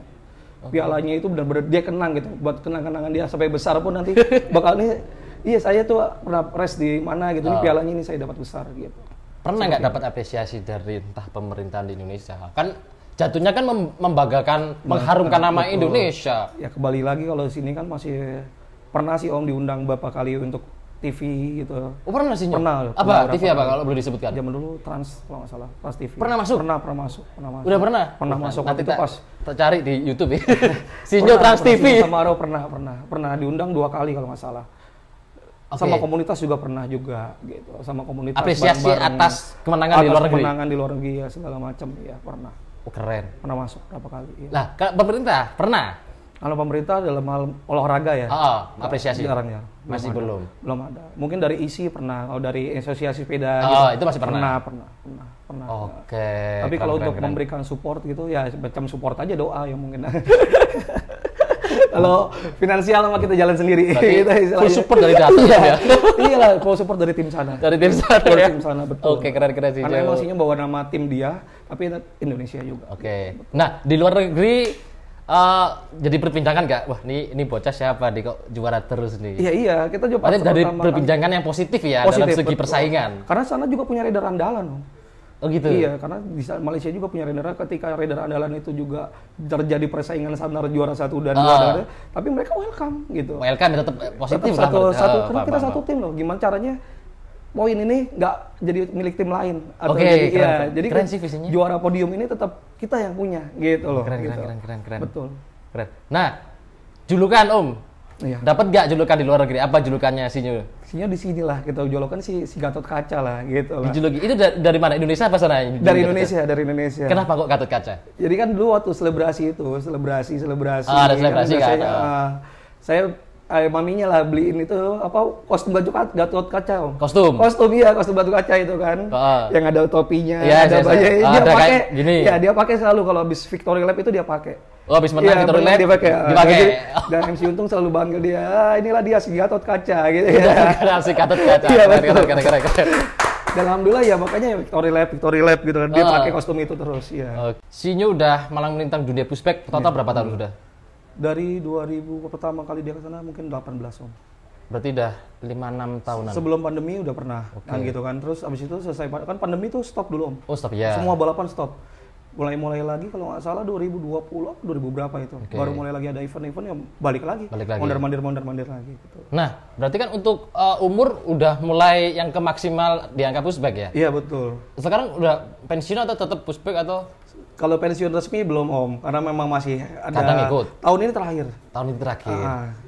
Pialanya itu benar-benar dia kenang gitu, buat kenang-kenangan dia sampai besar pun nanti bakal nih, iya saya tuh pernah race di mana gitu, ini pialanya ini saya dapat besar gitu. Pernah nggak dapat apresiasi dari entah pemerintahan di Indonesia? Kan jatuhnya kan membanggakan, mengharumkan nama Indonesia. Ya kembali lagi kalau di sini kan masih pernah sih Om diundang beberapa kali untuk TV gitu. Oh pernah sih? Pernah. Apa? TV apa kalau boleh disebutkan? Zaman dulu Trans kalau nggak salah, Trans TV. Pernah masuk? Pernah masuk. Udah pernah? Pernah masuk. Nanti itu pas cari di YouTube ya. Sinyo Trans TV. Sama Aro pernah diundang 2 kali kalau nggak salah. Sama komunitas juga pernah juga gitu. Sama komunitas. Apresiasi atas kemenangan di luar negeri. Kemenangan di luar negeri ya segala macam ya pernah. Oh keren. Pernah masuk berapa kali. Ya. Lah, pemerintah pernah? Kalau pemerintah dalam hal olahraga ya. Apresiasi. Jarang ya. Masih belum. Belum ada. Mungkin dari ISI pernah, kalau dari asosiasi sepeda itu masih pernah. Pernah. Oke. Tapi kalau untuk memberikan support gitu ya macam support aja doa ya mungkin. Kalau finansial sama kita jalan sendiri. Full support dari Dato ya. Iya lah, full support dari tim sana. Dari tim sana. Dari tim sana betul. Oke, keren sih. Karena emosinya bawa nama tim dia, tapi Indonesia juga. Oke. Nah, di luar negeri jadi perbincangan nggak? Wah, ini bocah siapa nih kok juara terus nih? Iya, kita juga dari perbincangan yang positif ya dalam segi persaingan. Karena sana juga punya rider andalan. Oh gitu? Iya, karena di Malaysia juga punya rider. Ketika rider andalan itu juga terjadi persaingan antara juara 1 dan 2, tapi mereka welcome gitu. Welcome tetap positif lah. Karena kita satu tim loh. Gimana caranya poin ini nggak jadi milik tim lain atau jadi keren sih visinya. Juara podium ini tetap kita yang punya gitu loh. Keren. Betul. Keren. Nah, julukan Om. Iya. Dapat nggak julukan di luar negeri? Apa julukannya Sinyo? Sinyo di sini lah kita julukan si Gatot Kaca lah gitu lah. Dijuluki itu dari mana? Indonesia apa sana? Dari Indonesia. Kenapa kok Gatot Kaca? Jadi kan dulu waktu selebrasi. Ada selebrasi kan? Saya maminya lah beliin itu kostum Gatot Kaca Om. Kostum Gatot Kaca itu kan. Yang ada topinya, ada bajunya. Dia pakai gini. Ya, dia pakai selalu kalau habis Victory Lap itu dia pakai. Oh, habis menang Victory Lap dipakai. Dan MC Untung selalu bangga dia. Inilah dia si Gatot Kaca gitu ya. Si Gatot Kaca. Keren. Dan alhamdulillah ya makanya Victory Lap gitu kan. Dia pakai kostum itu terus ya. Sinyo udah malang melintang dunia pushback total berapa tahun sudah? Dari 2000 pertama kali dia ke sana mungkin 18 Om. Berarti udah 5-6 tahunan. Sebelum pandemi udah pernah kan gitu kan. Terus abis itu selesai kan pandemi itu stop dulu Om. Oh stop ya. Semua balapan stop. Mulai lagi kalau nggak salah 2020 atau 2000 berapa itu. Baru mulai lagi ada event-event yang balik lagi. Mondar-mandir lagi gitu. Nah, berarti kan untuk umur udah mulai yang ke maksimal di angka pushback ya? Iya betul. Sekarang udah pensiun atau tetap pushback atau? Kalau pensiun resmi belum Om, karena memang masih ada. Kadang ikut. Tahun ini terakhir.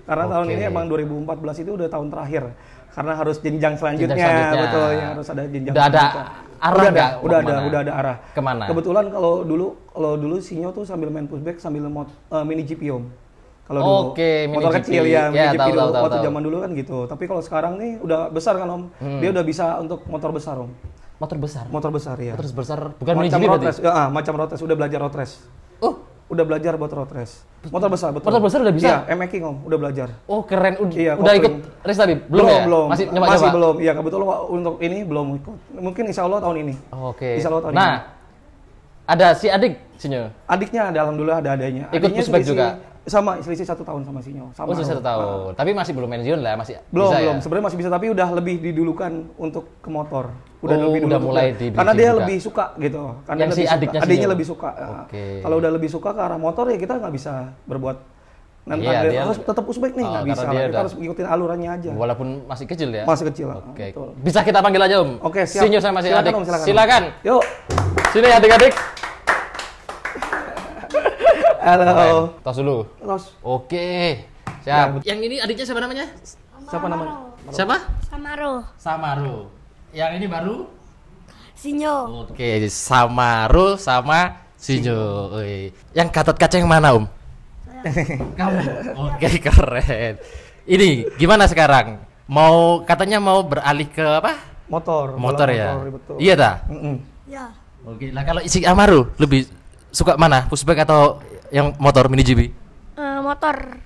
Karena tahun ini emang 2014 itu udah tahun terakhir. Karena harus jenjang selanjutnya. Betul ya, harus ada jenjang. Udah ada arah nggak? Udah ada arah. Kemana? Kebetulan kalau dulu Sinyo tuh sambil main pushback sambil mini GP om. Kalau dulu motor kecil ya, mini GP dulu. Waktu zaman dulu kan gitu. Tapi kalau sekarang nih udah besar kan om. Dia udah bisa untuk motor besar om. Motor besar? Motor besar ya. Motor besar, bukan mini macam GP road race. Macam road race, udah belajar road race. Udah belajar buat road race. Motor besar, betul. Motor besar udah bisa? Iya, M-making om, udah belajar. Oh keren, iya, udah ikut race tapi? Belum ya? Belum. Masih belum. Iya, kebetulan untuk ini belum ikut. Mungkin insya Allah tahun ini. Oke. Insya Allah tahun ini. Ada si adik Sinyo? Adiknya ada, alhamdulillah ada adanya. Ikut pushback juga? Sama, selisih 1 tahun sama Sinyo. Selisih 1 tahun. Tapi masih belum pensiun lah, masih belum, bisa belum. Ya? Sebenarnya masih bisa, tapi udah lebih didulukan untuk ke motor. Udah mulai di karena dia juga lebih suka gitu. Karena yang si adiknya lebih suka. Kalau udah lebih suka ke arah motor ya kita nggak bisa berbuat. Nanti dia harus tetap pushback nih, nggak bisa. Kita harus ngikutin alurannya aja. Walaupun masih kecil ya? Masih kecil. Oke. Bisa kita panggil aja om? Oke, siap. Sinyo sama si adik. Silakan. Yuk. Sini adik-adik. Halo. Tos dulu. Tos. Oke. Siap. Yang ini adiknya siapa namanya? Siapa namanya? Siapa? Samaru. Yang ini baru? Sinyo. Oke, Samaru sama Sinyo. Yang Gatot Kaca yang mana, Om? Kamu. Oke, keren. Ini gimana sekarang? Katanya mau beralih ke apa? Motor ya. Betul. Iya dah? Ya. Oke, lah kalau si Amaru lebih suka mana? Pushback atau yang motor mini GP? Motor.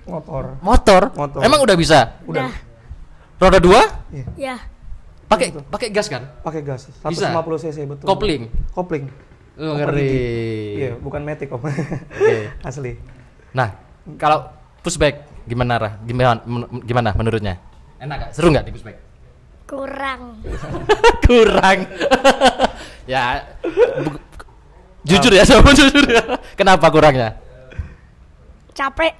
Emang udah bisa? Udah. Roda 2? Ya. Pakai gas kan? Pakai gas. 150 cc betul. Kopling. Oh, ngeri. Iya, bukan matic om. Asli. Nah, kalau pushback gimana menurutnya? Enak gak? Seru nggak di pushback? Kurang. Ya, jujur ya, sama jujur ya. Kenapa kurangnya? Capek.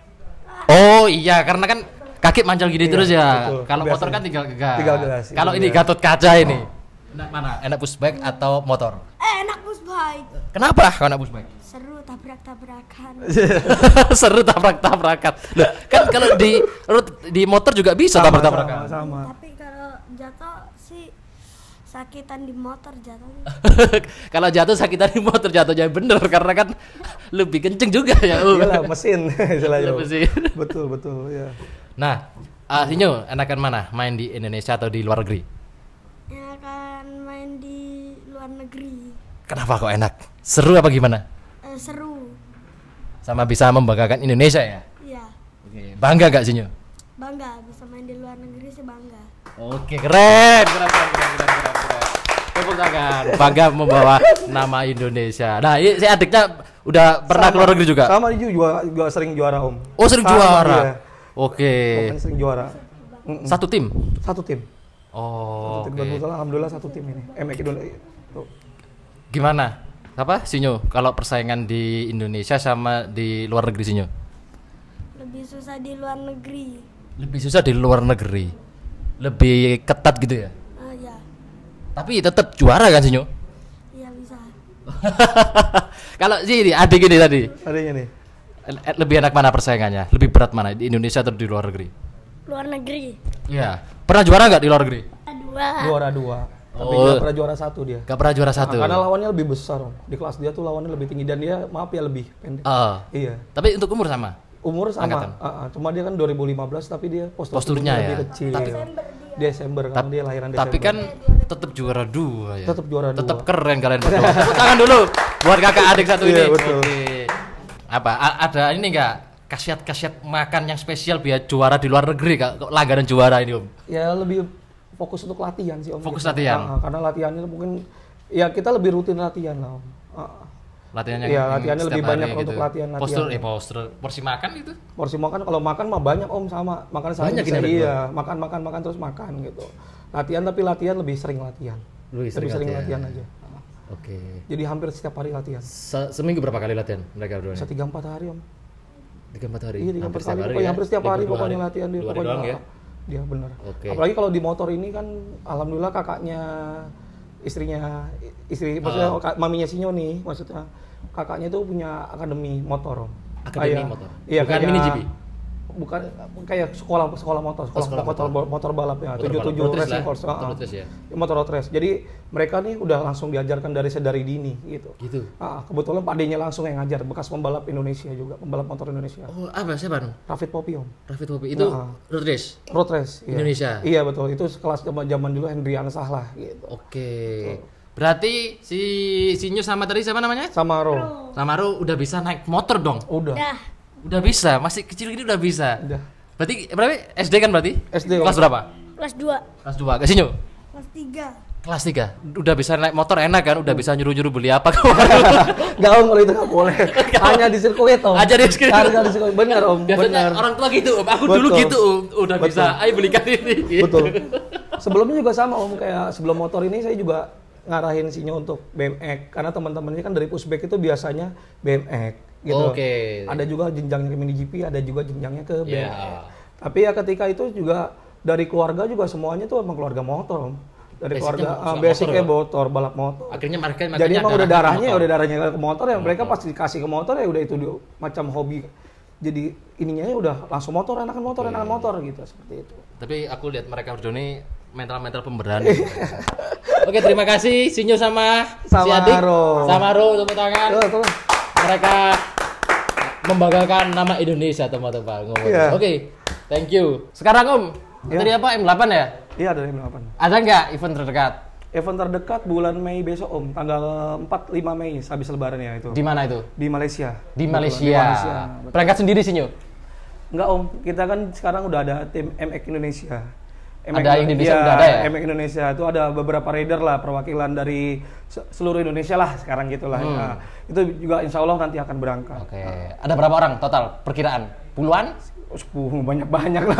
Oh iya, karena kan kaki mancal gini terus ya. Kalau motor kan tinggal gas. Kalau ini Gatot Kaca ini. Mana? Enak pushback atau motor? Enak pushback. Kenapa kalau enak pushback? Seru tabrak-tabrakan. Seru tabrak-tabrakan. Loh, kan kalau di motor juga bisa tabrak-tabrakan. Sama. Tapi kalau jatuh sih sakitan di motor jatuhnya. Kalau jatuh sakitan di motor jatuhnya bener karena kan lebih kenceng juga ya. Iyalah mesin. Mesin. Betul ya. Nah, Sinyo enakan mana? Main di Indonesia atau di luar negeri? Enakan main di luar negeri. Kenapa kok enak? Seru apa gimana? Seru. Sama bisa membanggakan Indonesia ya? Iya. Oke. Bangga gak Sinyo? Bangga bisa main di luar negeri sih bangga. Oke, keren. Tepuk tangan. Bangga membawa nama Indonesia. Nah, ini si adiknya udah pernah keluar negeri juga? Sama dia juga sering juara om. Oh, sering juara. Dia. Oke. Sering juara. Satu tim? Satu tim. Oh, oke. Alhamdulillah satu tim ini. Indonesia. Gimana? Apa Sinyo kalau persaingan di Indonesia sama di luar negeri Sinyo? Lebih susah di luar negeri. Lebih susah di luar negeri. Lebih ketat gitu ya? Ya. Tapi tetap juara kan Sinyo? Iya bisa. Kalau sih ini adik ini tadi. Adiknya nih. Lebih enak mana persaingannya? Lebih berat mana di Indonesia atau di luar negeri? Luar negeri. Iya. Pernah juara nggak di luar negeri? Juara 2. Tapi gak pernah juara 1 dia. Gak pernah juara 1. Karena lawannya lebih besar om. Di kelas dia tuh lawannya lebih tinggi dan dia maaf ya lebih pendek. Iya. Tapi untuk umur sama? Umur sama. Cuma dia kan 2015 tapi dia posturnya ya? lebih kecil. Desember kan dia lahiran Desember. Tapi kan tetap juara 2 ya. Tetap juara 2. Tetap keren kalian berdua. Tepuk tangan dulu buat kakak adik satu ini. Betul. Oke. Apa ada ini enggak khasiat-khasiat makan yang spesial biar juara di luar negeri kok langganan juara ini om? Ya lebih fokus untuk latihan sih om. Fokus latihan. Karena latihannya mungkin ya kita lebih rutin latihan lah om. Latihannya latihannya lebih banyak gitu. Untuk latihan. Postur porsi makan itu? Porsi makan kalau makan mah banyak om sama makan saya banyak bisa iya makan terus makan gitu. Latihan tapi latihan lebih sering latihan. Lebih sering latihan aja. Oke. Jadi hampir setiap hari latihan. Seminggu berapa kali latihan mereka berdua? 3-4 hari om. 3-4 hari. Iya 3-4 hari. Pokoknya hampir setiap hari pokoknya latihan dia pokoknya. Ya? Dia benar. Okay. Apalagi kalau di motor ini kan alhamdulillah kakaknya maksudnya maminya Sinyo nih maksudnya kakaknya itu punya akademi motor om. Akademi motor. Iya, bukan mini GP. bukan kayak sekolah motor balap ya, 77 racing course. Motor road race. Jadi mereka nih udah langsung diajarkan dari dini gitu. Kebetulan Pak D-nya langsung yang ngajar, bekas pembalap Indonesia juga, pembalap motor Indonesia. Oh, apa siapa dong? Rafid Popi, Om. Rafid Popi itu road race. Road race iya. Indonesia. Iya betul, itu kelas zaman dulu Hendrian Sahlah gitu. Oke. Berarti si Sinyo sama tadi siapa namanya? Samaro udah bisa naik motor dong? Udah bisa, masih kecil gini udah bisa. Udah. Berarti SD kan berarti? SD. Kelas berapa? Kelas 2. Kelas 2. Ke Sinyo? Kelas 3. Kelas 3. Udah bisa naik motor enak kan? Udah bisa nyuruh-nyuruh beli apa? Enggak Om, kalau itu enggak boleh. Hanya di sirkuit Om. Aja di sirkuit. Harga di sirkuit. Benar Om, biasanya orang tua gitu Om. Aku dulu gitu Om. Udah bisa, ayo belikan ini. Betul. Sebelumnya juga sama Om, kayak sebelum motor ini saya juga ngarahin Sinyo untuk BMX. Karena teman-temannya kan dari pushback itu biasanya BMX gitu. Ada juga jenjangnya ke mini GP, ada juga jenjangnya ke BMX. Tapi ya ketika itu juga dari keluarga juga semuanya tuh emang keluarga motor Om. Dari keluarga basicnya motor, balap motor. Akhirnya mereka jadi emang udah darahnya ke motor ya, mereka pasti dikasih ke motor ya udah itu macam hobi. Jadi ininya ya udah langsung motor, enakan motor gitu, seperti itu. Tapi aku lihat mereka berdua ini mental pemberani. Oke, terima kasih Sinyo sama si Adik. Samaro, tepuk tangan. Mereka membanggakan nama Indonesia, teman-teman. Oke, thank you. Sekarang Om, tadi apa M8 ya? Iya, dari M8. Ada nggak event terdekat? Event terdekat bulan Mei besok Om, tanggal 4-5 Mei habis lebaran ya itu. Di mana itu? Di Malaysia. Di Malaysia. Berangkat sendiri Sinyo? Enggak Om, kita kan sekarang udah ada tim MX Indonesia. Ada Indonesia udah ada ya? MX Indonesia itu ada beberapa rider lah, perwakilan dari seluruh Indonesia lah sekarang gitulah. Nah, itu juga insya Allah nanti akan berangkat. Oke. Ada berapa orang total perkiraan? Puluhan? 10 banyak lah.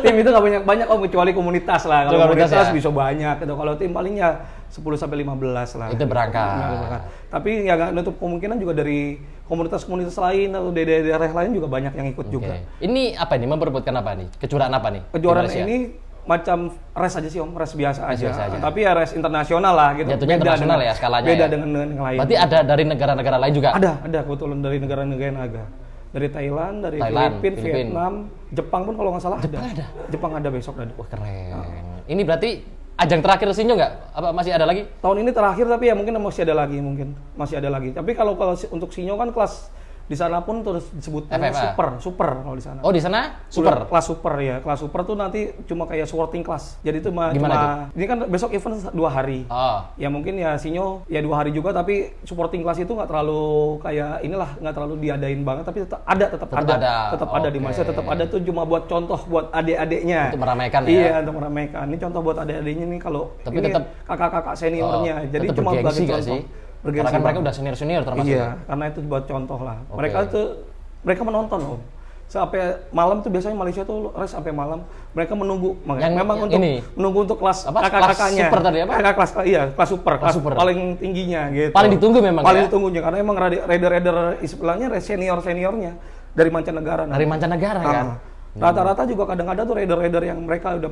Tim itu nggak banyak Om, kecuali komunitas lah. Kalau komunitas bisa banyak. Kalau tim palingnya 10-15 lah. Itu berangkat. Tapi ya nggak nutup kemungkinan juga dari komunitas-komunitas lain atau daerah lain juga banyak yang ikut juga. Ini apa nih? Memperebutkan apa nih? Kejuaraan apa nih? Kejuaraan ini macam race aja sih Om, race biasa aja. Tapi ya race internasional lah gitu. Jatuhnya internasional ya skalanya. Beda ya? dengan yang lain. Berarti ada dari negara-negara lain juga? Ada kebetulan dari negara-negara yang ada. Dari Thailand, dari Filipina, Vietnam, Jepang pun kalau nggak salah ada. Jepang ada besok ada. Wah keren. Ini berarti ajang terakhir Sinyo nggak? Apa masih ada lagi? Tahun ini terakhir tapi ya mungkin masih ada lagi masih ada lagi. Tapi kalau untuk Sinyo kan kelas di sana pun terus disebut super kalau di sana. Oh di sana super. Kelas super tuh nanti cuma kayak sporting class. Jadi itu gimana ini kan besok event 2 hari. Ya mungkin ya Sinyo ya 2 hari juga tapi sporting class itu nggak terlalu kayak nggak terlalu diadain banget tapi tetap ada di Malaysia, tetap ada tuh cuma buat contoh buat adik-adiknya. Untuk meramaikan ya. Iya, untuk meramaikan. Ini contoh buat adik-adiknya nih kalau tapi ini tetap kakak-kakak seniornya. Jadi cuma bagi contoh. sih? Karena kan mereka udah senior termasuk. Iya, karena itu buat contoh lah. Mereka menonton Om. Sampai malam tuh biasanya Malaysia tuh race sampai malam. Mereka menunggu. Menunggu untuk kelas kakak-kakaknya. Super tadi apa? Kelas super. Paling tingginya gitu. Paling ditunggu memang. Paling ditunggunya karena emang rider-rider istilahnya seniornya dari mancanegara. Dari mancanegara kan. Rata-rata juga kadang-kadang tuh rider-rider yang mereka udah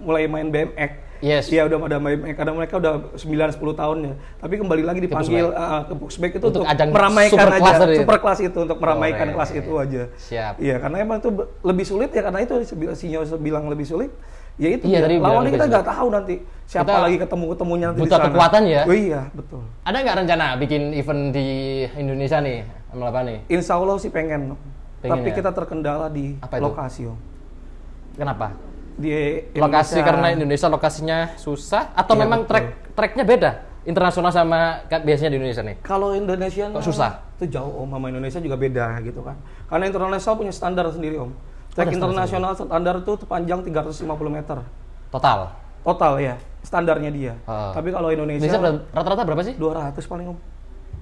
mulai main BMX. Yes. Iya udah pada BMX, kadang mereka udah 9-10 tahun ya. Tapi kembali lagi dipanggil ke pushback itu untuk meramaikan aja. Super kelas itu untuk meramaikan kelas itu aja. Siap. Iya, karena emang itu lebih sulit ya karena itu Sinyo bilang lebih sulit. Ya itu lawannya kita nggak tahu nanti siapa lagi ketemunya nanti di sana. Butuh kekuatan ya. Oh iya, betul. Ada nggak rencana bikin event di Indonesia nih? Apa nih? Insya Allah sih pengen. Tapi kita terkendala di lokasi Om. Kenapa? Di lokasi karena Indonesia lokasinya susah atau memang tracknya beda internasional sama biasanya di Indonesia nih? Kalau Indonesia kok susah? Itu jauh Om, sama Indonesia juga beda gitu kan. Karena internasional punya standar sendiri Om. Track internasional standar itu panjang 350 meter. Total ya, standarnya dia. Tapi kalau Indonesia rata-rata berapa sih? 200 paling Om.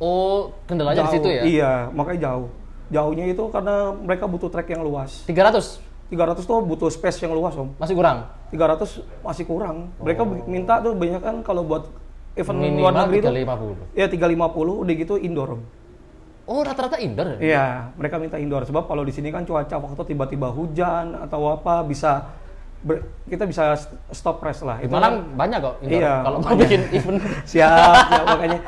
Oh, kendalanya di situ ya? Iya, makanya jauh. Jauhnya itu karena mereka butuh track yang luas. 300 tuh butuh space yang luas Om. Masih kurang? 300 masih kurang. Mereka minta tuh banyak kan kalau buat event luar negeri itu 350. Ya 350 udah gitu indoor Om. Oh rata-rata indoor? Iya, mereka minta indoor sebab kalau di sini kan cuaca waktu tiba-tiba hujan atau apa kita bisa stop race lah. Itu Malang banyak kok indoor. Iya, kalau mau bikin event. Siap makanya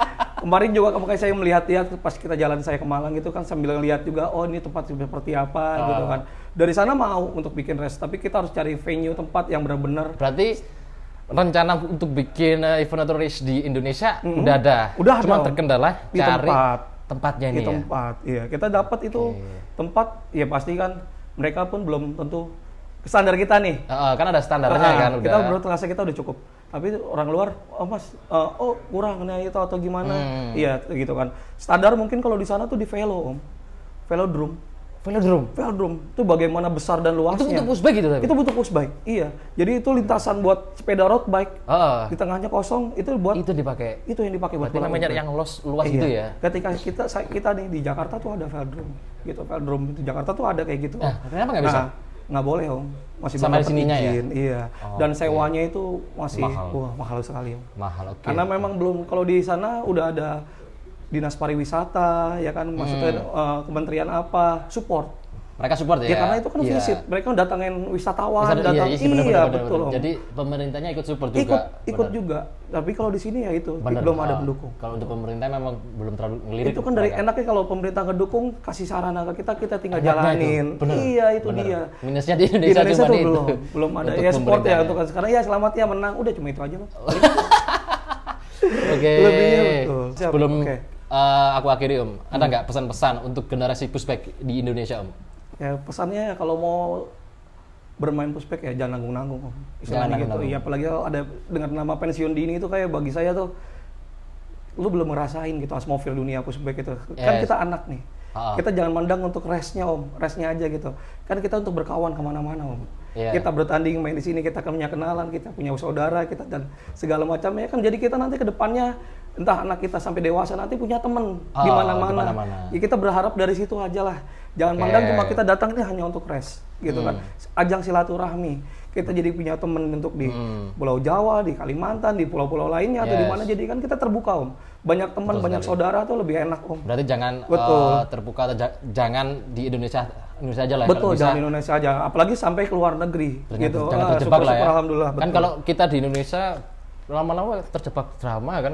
Kemarin juga makanya saya melihat pas kita jalan saya ke Malang gitu kan sambil lihat juga oh ini tempat seperti apa gitu kan. Dari sana mau untuk bikin race tapi kita harus cari venue tempat yang benar-benar. Berarti rencana untuk bikin event atau race di Indonesia udah ada. Cuma terkendala di cari tempatnya ini di tempat. Iya, kita dapat itu tempat ya pasti kan mereka pun belum tentu standar kita nih. Kan ada standarnya kan udah. Kita menurut rasa kita udah cukup. Tapi orang luar, oh mas, kurang nih itu atau gimana? Iya gitu kan. Standar mungkin kalau di sana tuh di velo, velodrome itu bagaimana besar dan luasnya. Itu butuh push bike gitu tapi? Itu butuh push bike, iya. Jadi itu lintasan buat sepeda road bike. Di tengahnya kosong, itu buat. Itu dipakai. Itu yang dipakai buat. Berarti namanya yang luas gitu ya. Ketika kita nih di Jakarta tuh ada velodrome, gitu. Velodrome di Jakarta tuh ada kayak gitu. Kenapa nggak bisa? Nggak boleh om, masih sama di sininya izin, ya. Iya. Dan sewanya itu masih mahal sekali om. Mahal, oke. Karena memang belum kalau di sana udah ada dinas pariwisata, ya kan maksudnya kementerian apa support. Mereka support ya? Ya karena itu kan visit, mereka datangin wisatawan, betul. Jadi pemerintahnya ikut support juga. Ikut juga. Tapi kalau di sini ya itu belum ada pendukung. Kalau untuk pemerintah memang belum terlalu ngelirik. Itu kan dari enaknya kalau pemerintah ngedukung, kasih saran ke kita tinggal jalanin. Iya itu dia. Minusnya di Indonesia tuh itu. belum ada ya sport ya untuk sekarang ya selamat ya menang, udah cuma itu aja loh. Oke. Lebihnya betul. Sebelum aku akhiri Om, ada nggak pesan-pesan untuk generasi pushback di Indonesia Om? Ya pesannya kalau mau bermain pushback ya jangan nanggung-nanggung Om. Istilahnya gitu. Iya apalagi ada dengan nama pensiun dini itu kayak bagi saya tuh lu belum ngerasain gitu atmosfer dunia pushback itu. Kan kita anak nih. Kita jangan mandang untuk race-nya Om, race-nya aja gitu. Kan kita untuk berkawan kemana-mana Om. Kita bertanding main di sini, kita akan punya kenalan, kita punya saudara, kita dan segala macamnya kan jadi kita nanti ke depannya entah anak kita sampai dewasa nanti punya temen di mana-mana. Ya kita berharap dari situ aja lah. Jangan mandang cuma kita datang ini hanya untuk race gitu kan. Ajang silaturahmi. Kita jadi punya temen untuk di Pulau Jawa, di Kalimantan, di pulau-pulau lainnya atau di mana jadi kan kita terbuka Om. Banyak teman, banyak saudara tuh lebih enak Om. Berarti jangan terbuka atau jangan di Indonesia aja lah. Betul, jangan di Indonesia aja. Apalagi sampai ke luar negeri gitu. Jangan terjebak lah ya. Alhamdulillah. Kan kalau kita di Indonesia lama-lama terjebak drama kan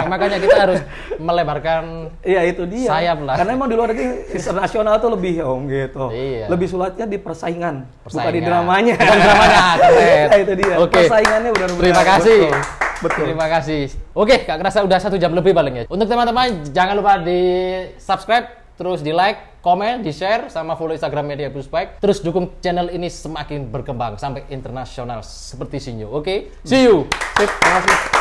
makanya kita harus melebarkan itu dia. Sayap lah. Karena emang di luar negeri internasional tuh lebih Om gitu. Lebih sulitnya di persaingan. Bukan di dramanya. Bukan dramanya, keren. Itu dia. Oke. Persaingannya benar-benar. Terima kasih. Betul. Terima kasih. Oke, gak kerasa udah 1 jam lebih paling ya. Untuk teman-teman jangan lupa di subscribe, terus di like, komen, di share, sama follow Instagram Media Pushbike. Terus dukung channel ini semakin berkembang sampai internasional seperti Sinyo. Oke, see you. Sip, terima kasih.